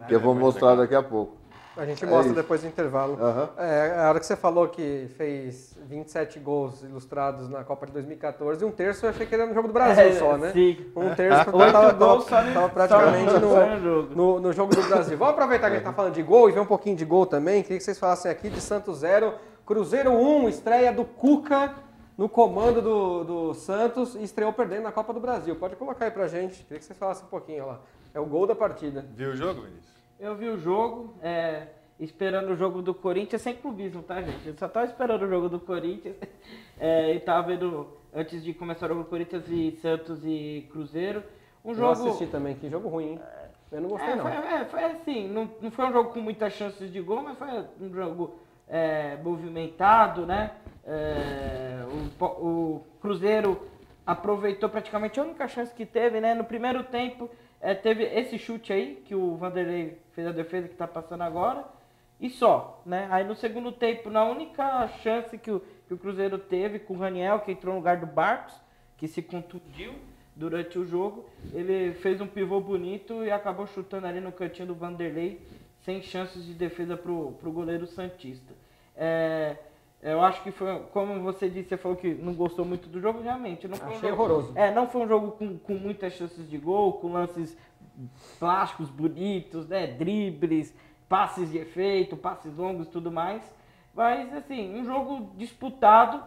que eu vou mostrar daqui a pouco. A gente mostra depois do intervalo. Uhum. A hora que você falou que fez 27 gols ilustrados na Copa de 2014, um terço eu achei que era no Jogo do Brasil só, né? Sim. Um terço estava praticamente no Jogo do Brasil. Vamos aproveitar que a gente está falando de gol e ver um pouquinho de gol também. Queria que vocês falassem aqui de Santos 0, Cruzeiro 1, estreia do Cuca no comando do Santos e estreou perdendo na Copa do Brasil. Pode colocar aí pra gente. Queria que vocês falassem um pouquinho, olha lá. É o gol da partida. Viu o jogo, Vinícius? Eu vi o jogo, esperando o jogo do Corinthians, sem clubismo, tá, gente? Eu só tava esperando o jogo do Corinthians e tava vendo, antes de começar o jogo do Corinthians e Santos e Cruzeiro. Eu assisti também, que jogo ruim, hein? Eu não gostei, não. Foi assim, não foi um jogo com muitas chances de gol, mas foi um jogo movimentado, né? O Cruzeiro aproveitou praticamente a única chance que teve, né? No primeiro tempo, teve esse chute aí, que o Vanderlei fez a defesa que tá passando agora, e só, né? Aí no segundo tempo, na única chance que o Cruzeiro teve, com o Raniel, que entrou no lugar do Barcos, que se contundiu durante o jogo, ele fez um pivô bonito e acabou chutando ali no cantinho do Vanderlei, sem chances de defesa pro goleiro santista. Eu acho que foi, como você disse, você falou que não gostou muito do jogo, realmente. Não foi Achei horroroso. Não foi um jogo com muitas chances de gol, com lances plásticos, bonitos, né? Dribles, passes de efeito, passes longos e tudo mais. Mas, assim, um jogo disputado,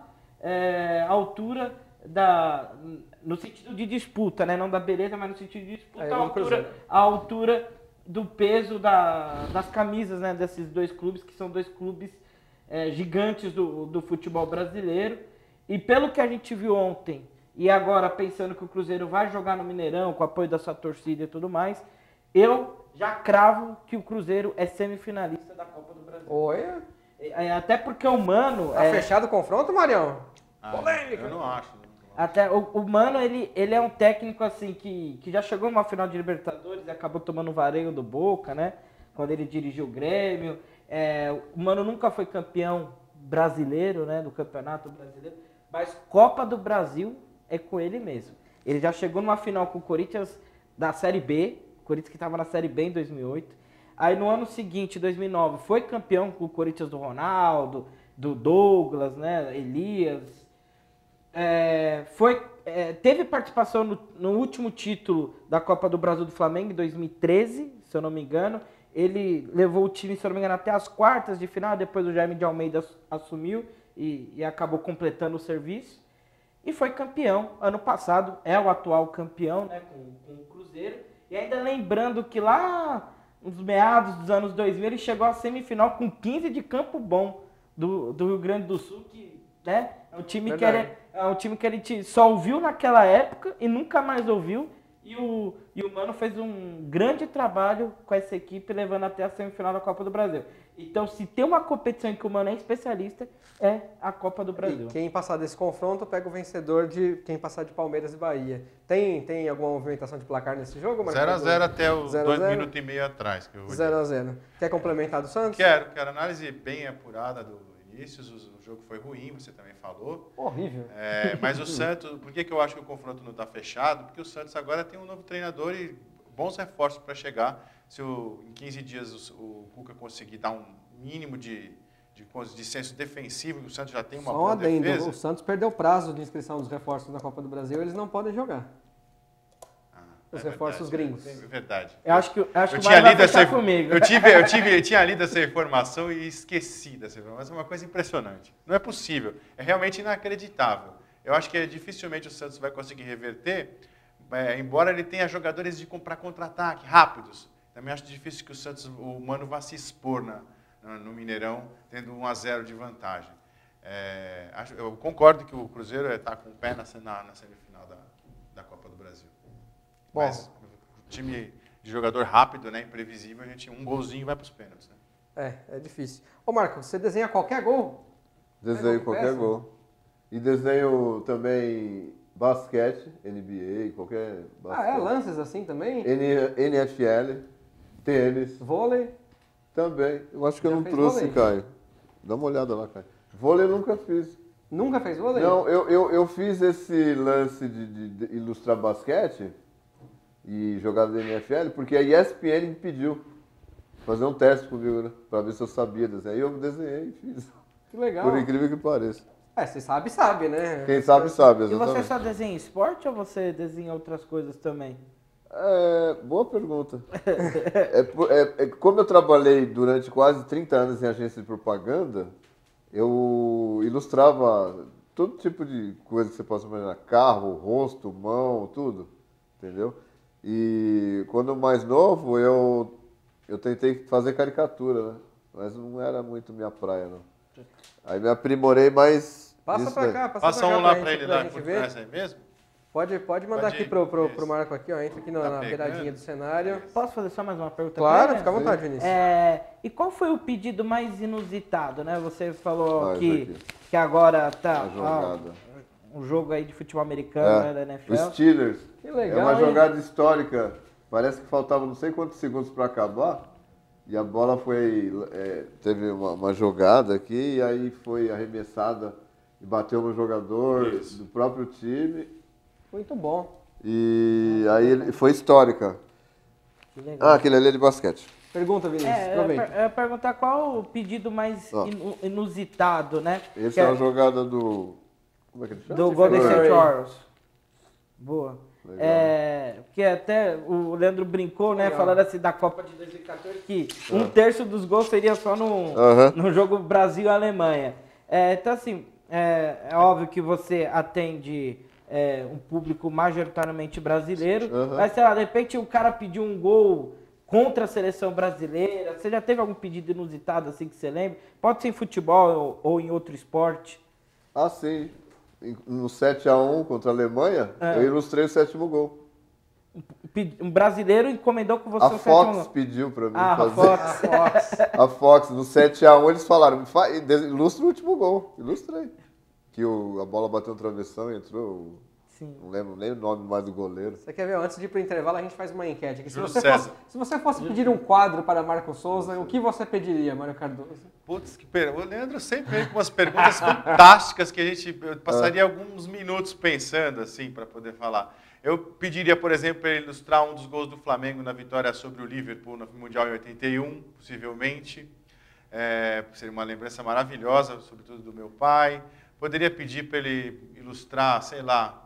à altura no sentido de disputa, né? Não da beleza, mas no sentido de disputa, à altura do peso das camisas, né? Desses dois clubes, que são dois clubes gigantes do futebol brasileiro. E pelo que a gente viu ontem, e agora pensando que o Cruzeiro vai jogar no Mineirão, com o apoio da sua torcida e tudo mais, eu já cravo que o Cruzeiro é semifinalista da Copa do Brasil. Olha. Até porque o Mano... Tá fechado o confronto, Marião? Polêmica. Eu não acho. Até o Mano, ele é um técnico assim que já chegou numa final de Libertadores e acabou tomando o vareio do Boca, né? Quando ele dirigiu o Grêmio. O Mano nunca foi campeão brasileiro, né? Do Campeonato Brasileiro. Mas Copa do Brasil é com ele mesmo. Ele já chegou numa final com o Corinthians da Série B. O Corinthians que estava na Série B em 2008. Aí no ano seguinte, 2009, foi campeão com o Corinthians do Ronaldo, do Douglas, né? Elias. Teve participação no último título da Copa do Brasil do Flamengo, em 2013, se eu não me engano. Ele levou o time, se eu não me engano, até as quartas de final, depois o Jaime de Almeida assumiu e acabou completando o serviço. E foi campeão ano passado, é o atual campeão, né, com o Cruzeiro. E ainda lembrando que lá nos meados dos anos 2000 ele chegou à semifinal com 15 de Campo Bom do Rio Grande do Sul, que, né, é um time que ele só ouviu naquela época e nunca mais ouviu, E o Mano fez um grande trabalho com essa equipe, levando até a semifinal da Copa do Brasil. Então, se tem uma competição em que o Mano é especialista, é a Copa do Brasil. E quem passar desse confronto pega o vencedor de quem passar de Palmeiras e Bahia. Tem alguma movimentação de placar nesse jogo, Marcos? 0x0 até os 0 a 2 0? minutos e meio atrás. 0x0. Quer complementar do Santos? Quero análise bem apurada do Vinícius. O jogo foi ruim, você também falou. Horrível. Mas o Santos, por que eu acho que o confronto não está fechado? Porque o Santos agora tem um novo treinador e bons reforços para chegar. Se em 15 dias o Cuca conseguir dar um mínimo de senso defensivo, o Santos já tem uma boa defesa. O Santos perdeu o prazo de inscrição dos reforços na Copa do Brasil, eles não podem jogar. Os reforços gringos. É verdade. Eu acho que o tinha vai lido fechar comigo. Eu tinha lido essa informação e esqueci dessa informação. É uma coisa impressionante. Não é possível. É realmente inacreditável. Eu acho que dificilmente o Santos vai conseguir reverter, embora ele tenha jogadores para contra-ataque rápidos. Também acho difícil que o Mano vá se expor no Mineirão, tendo 1-0 de vantagem. Eu concordo que o Cruzeiro está com o pé na semifinal da Copa do Brasil. Bom. Mas o time de jogador rápido, né, imprevisível, um golzinho vai para os pênaltis. Né? É difícil. Ô Marco, você desenha qualquer gol? Desenho qualquer gol. E desenho também basquete, NBA, qualquer basquete. Lances assim também? NFL, tênis. Vôlei? Também. Eu acho que eu não trouxe, vôlei? Caio. Dá uma olhada lá, Caio. Vôlei eu nunca fiz. Nunca fez vôlei? Não, eu fiz esse lance de ilustrar basquete e jogada da NFL, porque a ESPN me pediu fazer um teste comigo, né? Pra ver se eu sabia desenhar. Aí eu desenhei e fiz. Que legal. Por incrível que pareça. Você sabe, né? Quem sabe, exatamente. E você só desenha esporte ou você desenha outras coisas também? Boa pergunta. Como eu trabalhei durante quase 30 anos em agência de propaganda, eu ilustrava todo tipo de coisa que você possa imaginar. Carro, rosto, mão, tudo. Entendeu? E quando mais novo, eu tentei fazer caricatura, né? Mas não era muito minha praia, não. Aí me aprimorei mais. Passa pra cá, passa um lá pra ele dar por trás aí mesmo? Pode mandar aqui pro Marco aqui, ó. Entra aqui na beiradinha do cenário. Posso fazer só mais uma pergunta? Claro, fica à vontade, Vinícius. E qual foi o pedido mais inusitado, né? Você falou que agora tá um jogo aí de futebol americano, né, da NFL. Os Steelers. Que legal, é uma jogada histórica. Parece que faltava não sei quantos segundos para acabar. E a bola teve uma jogada aqui e aí foi arremessada e bateu no jogador do próprio time. Muito bom. E aí foi histórica. Que legal. Aquele ali é de basquete. Pergunta, Vinícius. Aproveita. Eu ia perguntar qual o pedido mais inusitado, né? Esse é uma jogada do... Como é que ele chama? Do Golden State Warriors. Boa. Porque até o Leandro brincou, né? Falando assim da Copa de 2014, que um terço dos gols seria só no jogo Brasil-Alemanha. Então, assim, é óbvio que você atende um público majoritariamente brasileiro, mas, sei lá, de repente o cara pediu um gol contra a seleção brasileira. Você já teve algum pedido inusitado, assim, que você lembra? Pode ser em futebol ou em outro esporte. Sim. No 7-1 contra a Alemanha, eu ilustrei o 7º gol. Um brasileiro encomendou com você o 7-1. Fox pediu pra mim fazer. A Fox, no 7-1, eles falaram, ilustra o último gol. Ilustrei. Que a bola bateu no travessão e entrou. Sim. Não lembro nem o nome mais do goleiro. Você quer ver? Antes de ir pro intervalo, a gente faz uma enquete aqui. Se você fosse pedir um quadro para Marco Souza, o que você pediria, Mário Cardoso? Putz, que pergunta. O Leandro sempre vem com umas perguntas fantásticas que eu passaria alguns minutos pensando assim para poder falar. Eu pediria, por exemplo, para ele ilustrar um dos gols do Flamengo na vitória sobre o Liverpool no Mundial em 81, possivelmente. Seria uma lembrança maravilhosa, sobretudo do meu pai. Poderia pedir para ele ilustrar, sei lá,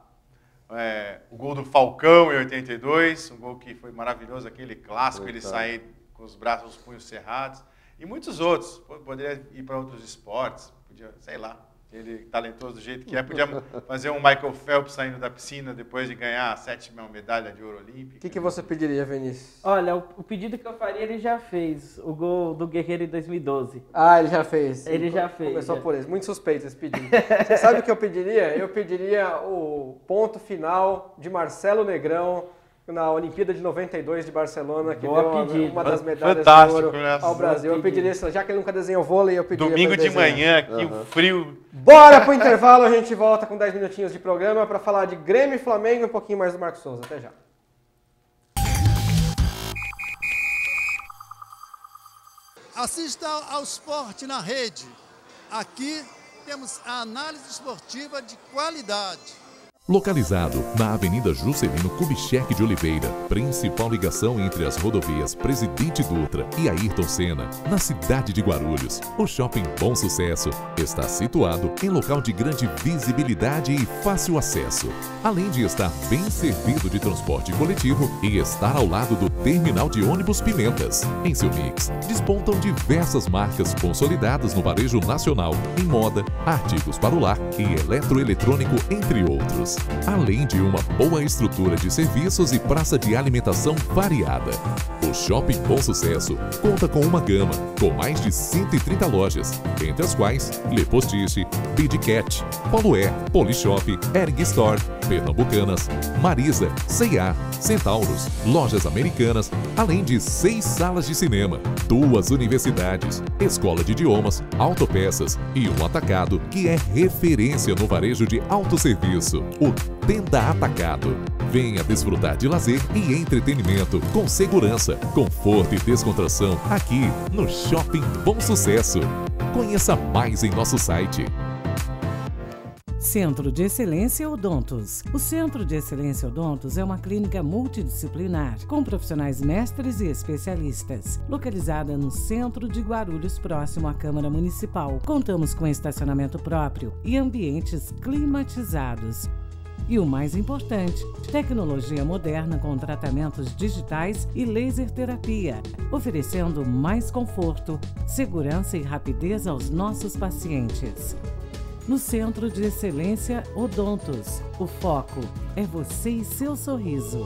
o gol do Falcão em 82, um gol que foi maravilhoso, aquele clássico, ele sair com os braços, os punhos cerrados. E muitos outros. Poderia ir para outros esportes, podia, sei lá, ele talentoso do jeito que podia fazer um Michael Phelps saindo da piscina depois de ganhar a 7ª medalha de ouro olímpica. O que você pediria, Vinícius? Olha, o pedido que eu faria, ele já fez. O gol do Guerreiro em 2012. Ele já fez. Ele já fez. Começou por isso. Muito suspeito esse pedido. Você sabe o que eu pediria? Eu pediria o ponto final de Marcelo Negrão na Olimpíada de 92 de Barcelona, que Boa deu uma das medalhas Fantástico, de ouro né? ao Brasil. Eu pediria, já que ele nunca desenhou vôlei, eu pediria Domingo pra de ele desenhar. manhã, aqui, o frio. Bora pro intervalo, a gente volta com 10 minutinhos de programa para falar de Grêmio e Flamengo e um pouquinho mais do Marcos Souza. Até já. Assista ao Esporte na Rede. Aqui temos a análise esportiva de qualidade. Localizado na Avenida Juscelino Kubitschek de Oliveira, principal ligação entre as rodovias Presidente Dutra e Ayrton Senna, na cidade de Guarulhos, o Shopping Bom Sucesso está situado em local de grande visibilidade e fácil acesso, além de estar bem servido de transporte coletivo e estar ao lado do Terminal de Ônibus Pimentas. Em seu mix, despontam diversas marcas consolidadas no varejo nacional em moda, artigos para o lar e eletroeletrônico, entre outros. Além de uma boa estrutura de serviços e praça de alimentação variada. O Shopping Bom Sucesso conta com uma gama com mais de 130 lojas, entre as quais Le Postiche, Bidcat, Poloé, Polishop, Erg Store, Pernambucanas, Marisa, C&A, Centauros, Lojas Americanas, além de 6 salas de cinema, 2 universidades, escola de idiomas, autopeças e um atacado que é referência no varejo de autosserviço, o Tenda Atacado. Venha desfrutar de lazer e entretenimento com segurança, conforto e descontração aqui no Shopping Bom Sucesso. Conheça mais em nosso site. Centro de Excelência Odontos. O Centro de Excelência Odontos é uma clínica multidisciplinar, com profissionais mestres e especialistas. Localizada no centro de Guarulhos, próximo à Câmara Municipal. Contamos com estacionamento próprio e ambientes climatizados. E o mais importante, tecnologia moderna com tratamentos digitais e laser terapia, oferecendo mais conforto, segurança e rapidez aos nossos pacientes. No Centro de Excelência Odontos, o foco é você e seu sorriso.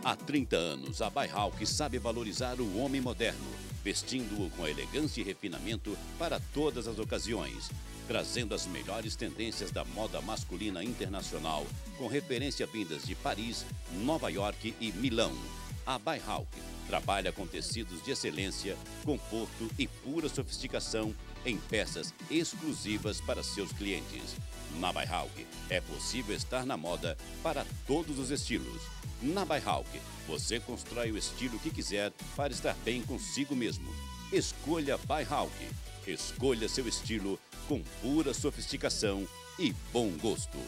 Há 30 anos, a Baihawk sabe valorizar o homem moderno, vestindo-o com elegância e refinamento para todas as ocasiões, trazendo as melhores tendências da moda masculina internacional, com referência vindas de Paris, Nova York e Milão. A Baihawk trabalha com tecidos de excelência, conforto e pura sofisticação em peças exclusivas para seus clientes. Na Baihawk é possível estar na moda para todos os estilos. Na Baihawk, você constrói o estilo que quiser para estar bem consigo mesmo. Escolha Baihawk. Escolha seu estilo com pura sofisticação e bom gosto.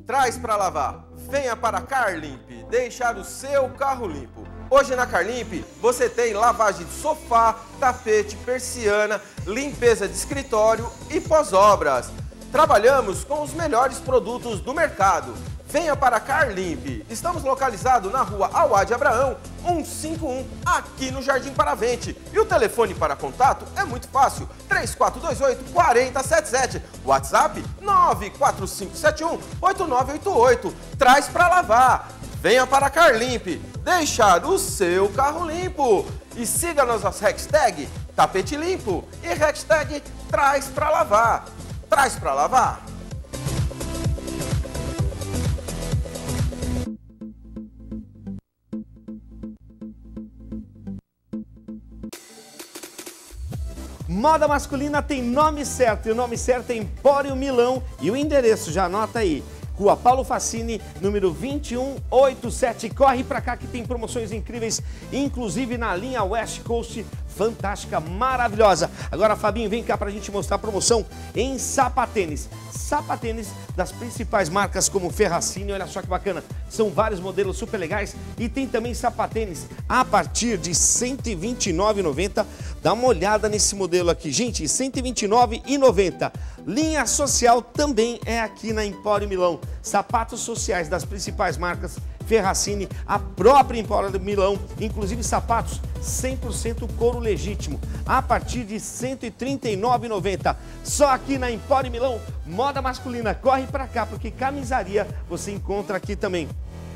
Traz para lavar. Venha para a Carlimp, deixar o seu carro limpo. Hoje na Carlimp você tem lavagem de sofá, tapete, persiana, limpeza de escritório e pós-obras. Trabalhamos com os melhores produtos do mercado. Venha para a Carlimp. Estamos localizados na rua Awad Abraão, 151, aqui no Jardim Paravente. E o telefone para contato é muito fácil, 3428-4077. WhatsApp 94571-8988. Traz para lavar. Venha para a Carlimp, deixar o seu carro limpo. E siga nossas hashtags Tapete Limpo e hashtag Traz para lavar. Traz para lavar. Moda masculina tem nome certo, e o nome certo é Empório Milão, e o endereço, já anota aí, Rua Paulo Facini, número 2187. Corre pra cá que tem promoções incríveis, inclusive na linha West Coast, fantástica, maravilhosa. Agora, Fabinho, vem cá pra gente mostrar a promoção em sapatênis. Sapatênis das principais marcas como Ferracini, olha só que bacana. São vários modelos super legais e tem também sapatênis a partir de R$ 129,90. Dá uma olhada nesse modelo aqui, gente, R$ 129,90. Linha social também é aqui na Empório Milão. Sapatos sociais das principais marcas Ferracini, a própria Empório Milão, inclusive sapatos 100% couro legítimo, a partir de R$ 139,90. Só aqui na Empório Milão, moda masculina. Corre pra cá, porque camisaria você encontra aqui também.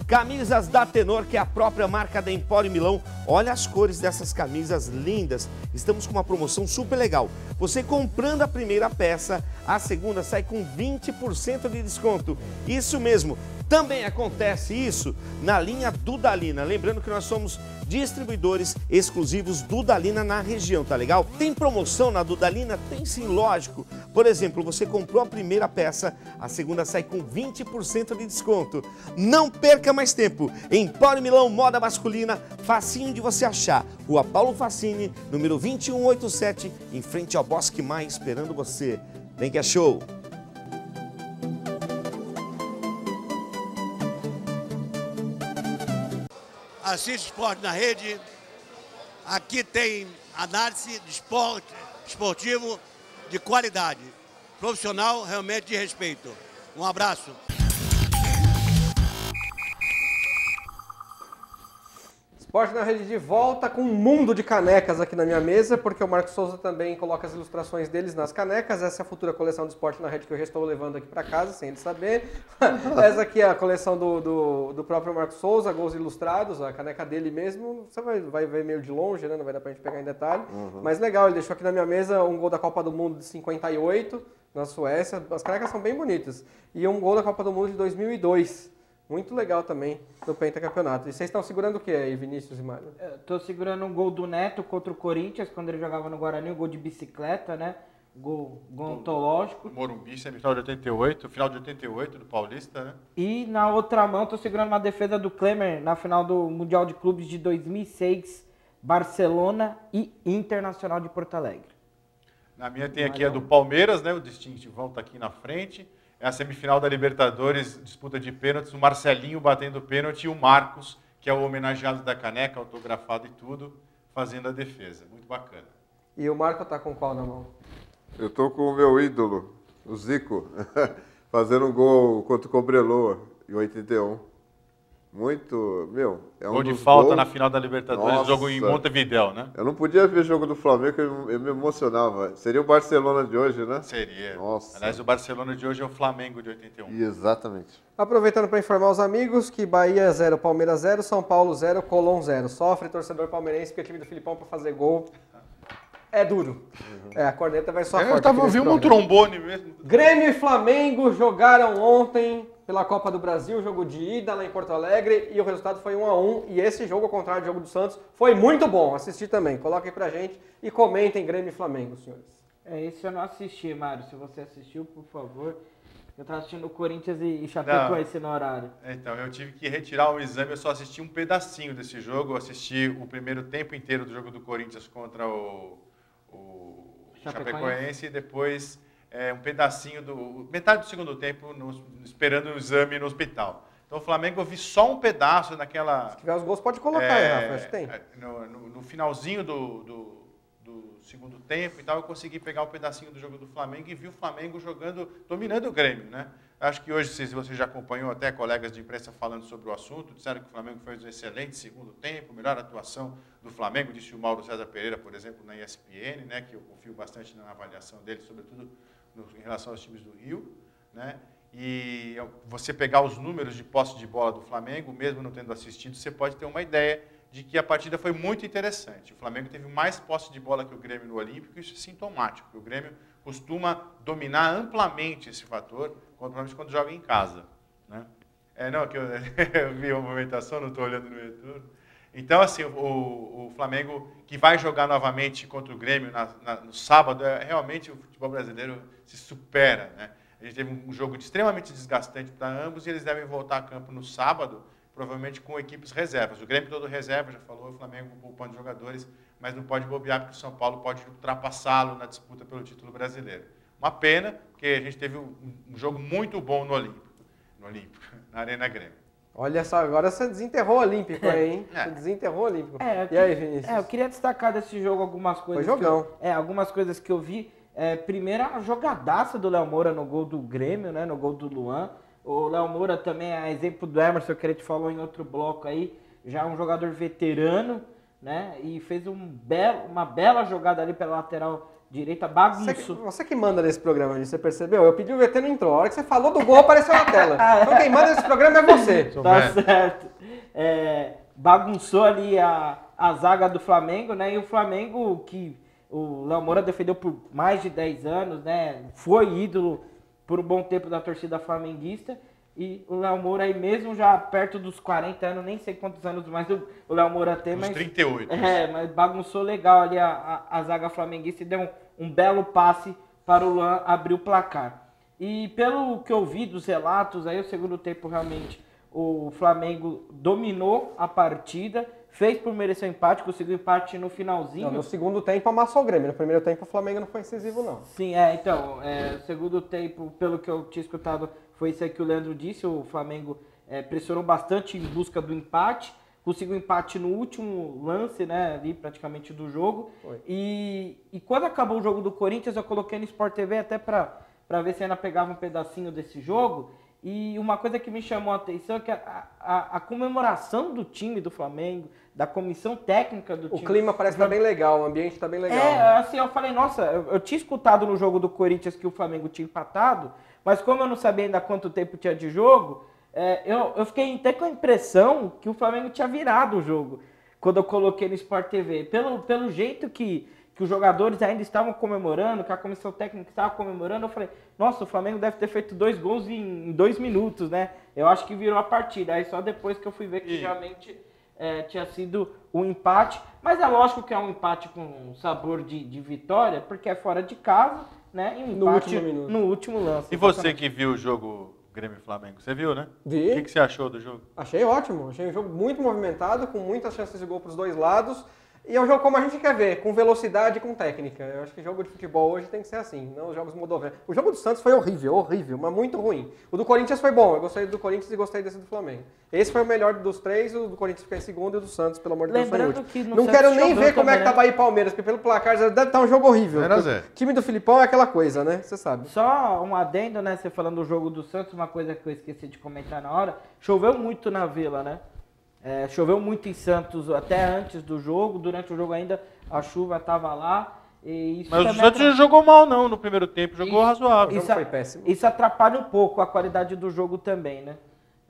Camisas da Tenor, que é a própria marca da Empório Milão. Olha as cores dessas camisas lindas. Estamos com uma promoção super legal. Você comprando a primeira peça, a segunda sai com 20% de desconto. Isso mesmo. Também acontece isso na linha Dudalina. Lembrando que nós somos distribuidores exclusivos Dudalina na região, tá legal? Tem promoção na Dudalina? Tem sim, lógico. Por exemplo, você comprou a primeira peça, a segunda sai com 20% de desconto. Não perca mais tempo. Empório Milão, moda masculina, facinho de você achar. Rua Paulo Facini, número 2187, em frente ao Bosque Maia, esperando você. Vem que é show! Assiste Esporte na Rede. Aqui tem análise de esportivo de qualidade, profissional, realmente de respeito. Um abraço. Esporte na Rede de volta com um mundo de canecas aqui na minha mesa, porque o Marcos Souza também coloca as ilustrações deles nas canecas. Essa é a futura coleção do Esporte na Rede que eu já estou levando aqui para casa, sem ele saber. Essa aqui é a coleção do próprio Marcos Souza, gols ilustrados, a caneca dele mesmo. Você vai ver meio de longe, né? Não vai dar pra gente pegar em detalhe. Mas legal, ele deixou aqui na minha mesa um gol da Copa do Mundo de 58, na Suécia. As canecas são bem bonitas. E um gol da Copa do Mundo de 2002. Muito legal também do pentacampeonato. E vocês estão segurando o que aí, Vinícius e Mário? Estou segurando um gol do Neto contra o Corinthians, quando ele jogava no Guarani, um gol de bicicleta, né? Gol ontológico. Morumbi, semifinal de 88, final de 88 do Paulista, né? E na outra mão estou segurando uma defesa do Klemer na final do Mundial de Clubes de 2006, Barcelona e Internacional de Porto Alegre. Na minha tem aqui a do Palmeiras, né? O distintivão está aqui na frente. É a semifinal da Libertadores, disputa de pênaltis, o Marcelinho batendo pênalti e o Marcos, que é o homenageado da caneca, autografado e tudo, fazendo a defesa. Muito bacana. E o Marco tá com qual na mão? Eu tô com o meu ídolo, o Zico, fazendo um gol contra o Cobreloa, em 81. Muito, é um gol de dos falta gols... na final da Libertadores, jogo em Montevidéu, né? Eu não podia ver jogo do Flamengo, eu me emocionava. Seria o Barcelona de hoje, né? Seria. Nossa. Aliás, o Barcelona de hoje é o Flamengo de 81. Exatamente. Aproveitando para informar os amigos que Bahia 0, Palmeiras 0, São Paulo 0, Colón 0. Sofre torcedor palmeirense porque o time do Filipão para fazer gol é duro. A corneta vai só forte. Eu tava ouvindo um trombone mesmo. Grêmio e Flamengo jogaram ontem pela Copa do Brasil, jogo de ida lá em Porto Alegre, e o resultado foi 1-1, e esse jogo, ao contrário do jogo do Santos, foi muito bom. Assisti também. Coloquem pra gente e comentem Grêmio e Flamengo, senhores. Esse eu não assisti, Mário. Se você assistiu, por favor. Eu tava assistindo o Corinthians e Chapecoense no horário. Então, eu tive que retirar o exame, eu só assisti um pedacinho desse jogo. Eu assisti o primeiro tempo inteiro do jogo do Corinthians contra o Chapecoense e depois... um pedacinho metade do segundo tempo esperando o exame no hospital. Então o Flamengo eu vi só um pedaço naquela... Se tiver os gols pode colocar aí, Rafa, acho que tem. No finalzinho do segundo tempo e tal, eu consegui pegar um pedacinho do jogo do Flamengo e vi o Flamengo jogando, dominando o Grêmio, né? Acho que hoje, se você já acompanhou até colegas de imprensa falando sobre o assunto, disseram que o Flamengo fez um excelente segundo tempo, melhor atuação do Flamengo, disse o Mauro César Pereira, por exemplo, na ESPN, né, que eu confio bastante na avaliação dele, sobretudo em relação aos times do Rio, né? E você pegar os números de posse de bola do Flamengo, mesmo não tendo assistido, você pode ter uma ideia de que a partida foi muito interessante. O Flamengo teve mais posse de bola que o Grêmio no Olímpico, e isso é sintomático, porque o Grêmio costuma dominar amplamente esse fator, principalmente quando joga em casa, né? Que eu vi a movimentação, não estou olhando no retorno. Então, assim, o Flamengo, que vai jogar novamente contra o Grêmio no sábado, realmente o futebol brasileiro se supera, né? A gente teve um jogo extremamente desgastante para ambos e eles devem voltar a campo no sábado, provavelmente com equipes reservas. O Grêmio todo reserva, já falou, o Flamengo poupando jogadores, mas não pode bobear porque o São Paulo pode ultrapassá-lo na disputa pelo título brasileiro. Uma pena, porque a gente teve um jogo muito bom no Olímpico, na Arena Grêmio. Olha só, agora você desenterrou o Olímpico aí, hein? Você desenterrou o Olímpico. E aí, Vinícius? Eu queria destacar desse jogo algumas coisas. Foi jogão. Algumas coisas que eu vi. Primeiro, a jogadaça do Léo Moura no gol do Grêmio, né? No gol do Luan. O Léo Moura também, a exemplo do Emerson, que a gente falou em outro bloco aí, já um jogador veterano, né? E fez uma bela jogada ali pela lateral direita, bagunçou. Você que manda nesse programa, você percebeu? Eu pedi o VT, não entrou. A hora que você falou do gol, apareceu na tela. Então quem manda nesse programa é você. Tá certo. Bagunçou ali a zaga do Flamengo, né? E o Flamengo, que o Léo Moura defendeu por mais de 10 anos, né? Foi ídolo por um bom tempo da torcida flamenguista. E o Léo Moura aí mesmo já perto dos 40 anos, nem sei quantos anos mais o Léo Moura tem, mas... 38. Mas bagunçou legal ali a zaga flamenguista e deu um belo passe para o Luan abrir o placar. E pelo que eu vi dos relatos, aí o segundo tempo realmente o Flamengo dominou a partida, fez por merecer o empate, conseguiu empate no finalzinho. Não, no segundo tempo amassou o Grêmio, no primeiro tempo o Flamengo não foi incisivo não. Sim, então, o segundo tempo, pelo que eu tinha escutado, foi isso aí que o Leandro disse, o Flamengo pressionou bastante em busca do empate, conseguiu empate no último lance, né, ali praticamente do jogo. E quando acabou o jogo do Corinthians, eu coloquei no Sport TV até para ver se ainda pegava um pedacinho desse jogo. E uma coisa que me chamou a atenção é que a comemoração do time do Flamengo, da comissão técnica do time... O clima parece que tá bem legal, o ambiente tá bem legal. Assim, eu falei, nossa, eu tinha escutado no jogo do Corinthians que o Flamengo tinha empatado, mas como eu não sabia ainda quanto tempo tinha de jogo, eu fiquei até com a impressão que o Flamengo tinha virado o jogo, quando eu coloquei no Sport TV. Pelo jeito que os jogadores ainda estavam comemorando, que a comissão técnica estava comemorando, eu falei, nossa, o Flamengo deve ter feito 2 gols em 2 minutos, né? Eu acho que virou a partida. Aí só depois que eu fui ver que realmente tinha sido um empate. Mas é lógico que é um empate com sabor de vitória, porque é fora de casa, né? E um empate no último lance. E você que viu o jogo Grêmio e Flamengo, você viu, né? Vi. O que você achou do jogo? Achei ótimo, achei um jogo muito movimentado, com muitas chances de gol para os dois lados. E é um jogo como a gente quer ver, com velocidade e com técnica. Eu acho que jogo de futebol hoje tem que ser assim, não os jogos modoviários. O jogo do Santos foi horrível, mas muito ruim. O do Corinthians foi bom, eu gostei do Corinthians e gostei desse do Flamengo. Esse foi o melhor dos três, o do Corinthians fica em segundo e o do Santos, pelo amor de Deus, foi em último. Que não quero nem ver como é que tava aí Palmeiras, porque pelo placar já deve estar um jogo horrível. O time do Filipão é aquela coisa, né? Você sabe. Só um adendo, né? Você falando do jogo do Santos, uma coisa que eu esqueci de comentar na hora. Choveu muito na Vila, né? Choveu muito em Santos até antes do jogo, durante o jogo ainda a chuva estava lá. E isso mas o Santos não jogou mal não no primeiro tempo, jogou razoável. O jogo foi péssimo. Isso atrapalha um pouco a qualidade do jogo também, né?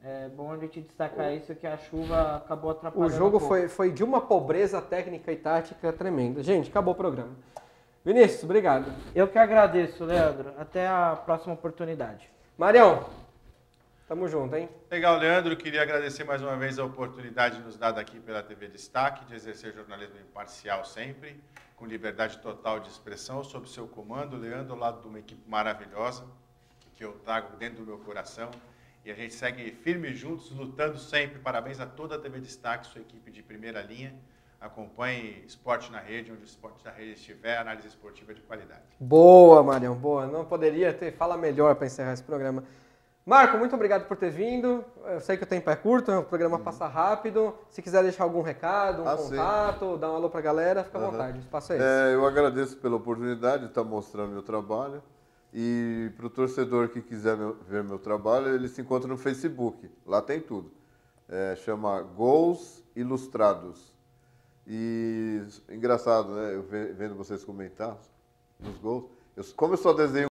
É bom a gente destacar isso, que a chuva acabou atrapalhando o jogo um pouco. foi de uma pobreza técnica e tática tremenda. Gente, acabou o programa. Vinícius, obrigado. Eu que agradeço, Leandro. Até a próxima oportunidade. Marião, tamo junto, hein? Legal, Leandro. Queria agradecer mais uma vez a oportunidade nos dada aqui pela TV Destaque, de exercer jornalismo imparcial sempre, com liberdade total de expressão, sob seu comando, Leandro, ao lado de uma equipe maravilhosa, que eu trago dentro do meu coração. E a gente segue firme juntos, lutando sempre. Parabéns a toda a TV Destaque, sua equipe de primeira linha. Acompanhe Esporte na Rede, onde o Esporte na Rede estiver, análise esportiva de qualidade. Boa, Marião, boa. Não poderia ter fala melhor para encerrar esse programa. Marco, muito obrigado por ter vindo. Eu sei que o tempo é curto, o programa passa rápido. Se quiser deixar algum recado, contato, dar um alô para a galera, fica à vontade. O espaço é esse. Eu agradeço pela oportunidade de estar mostrando meu trabalho. E para o torcedor que quiser ver meu trabalho, ele se encontra no Facebook. Lá tem tudo. Chama Gols Ilustrados. E engraçado, né? Eu vendo vocês comentar nos gols. Como eu só desenho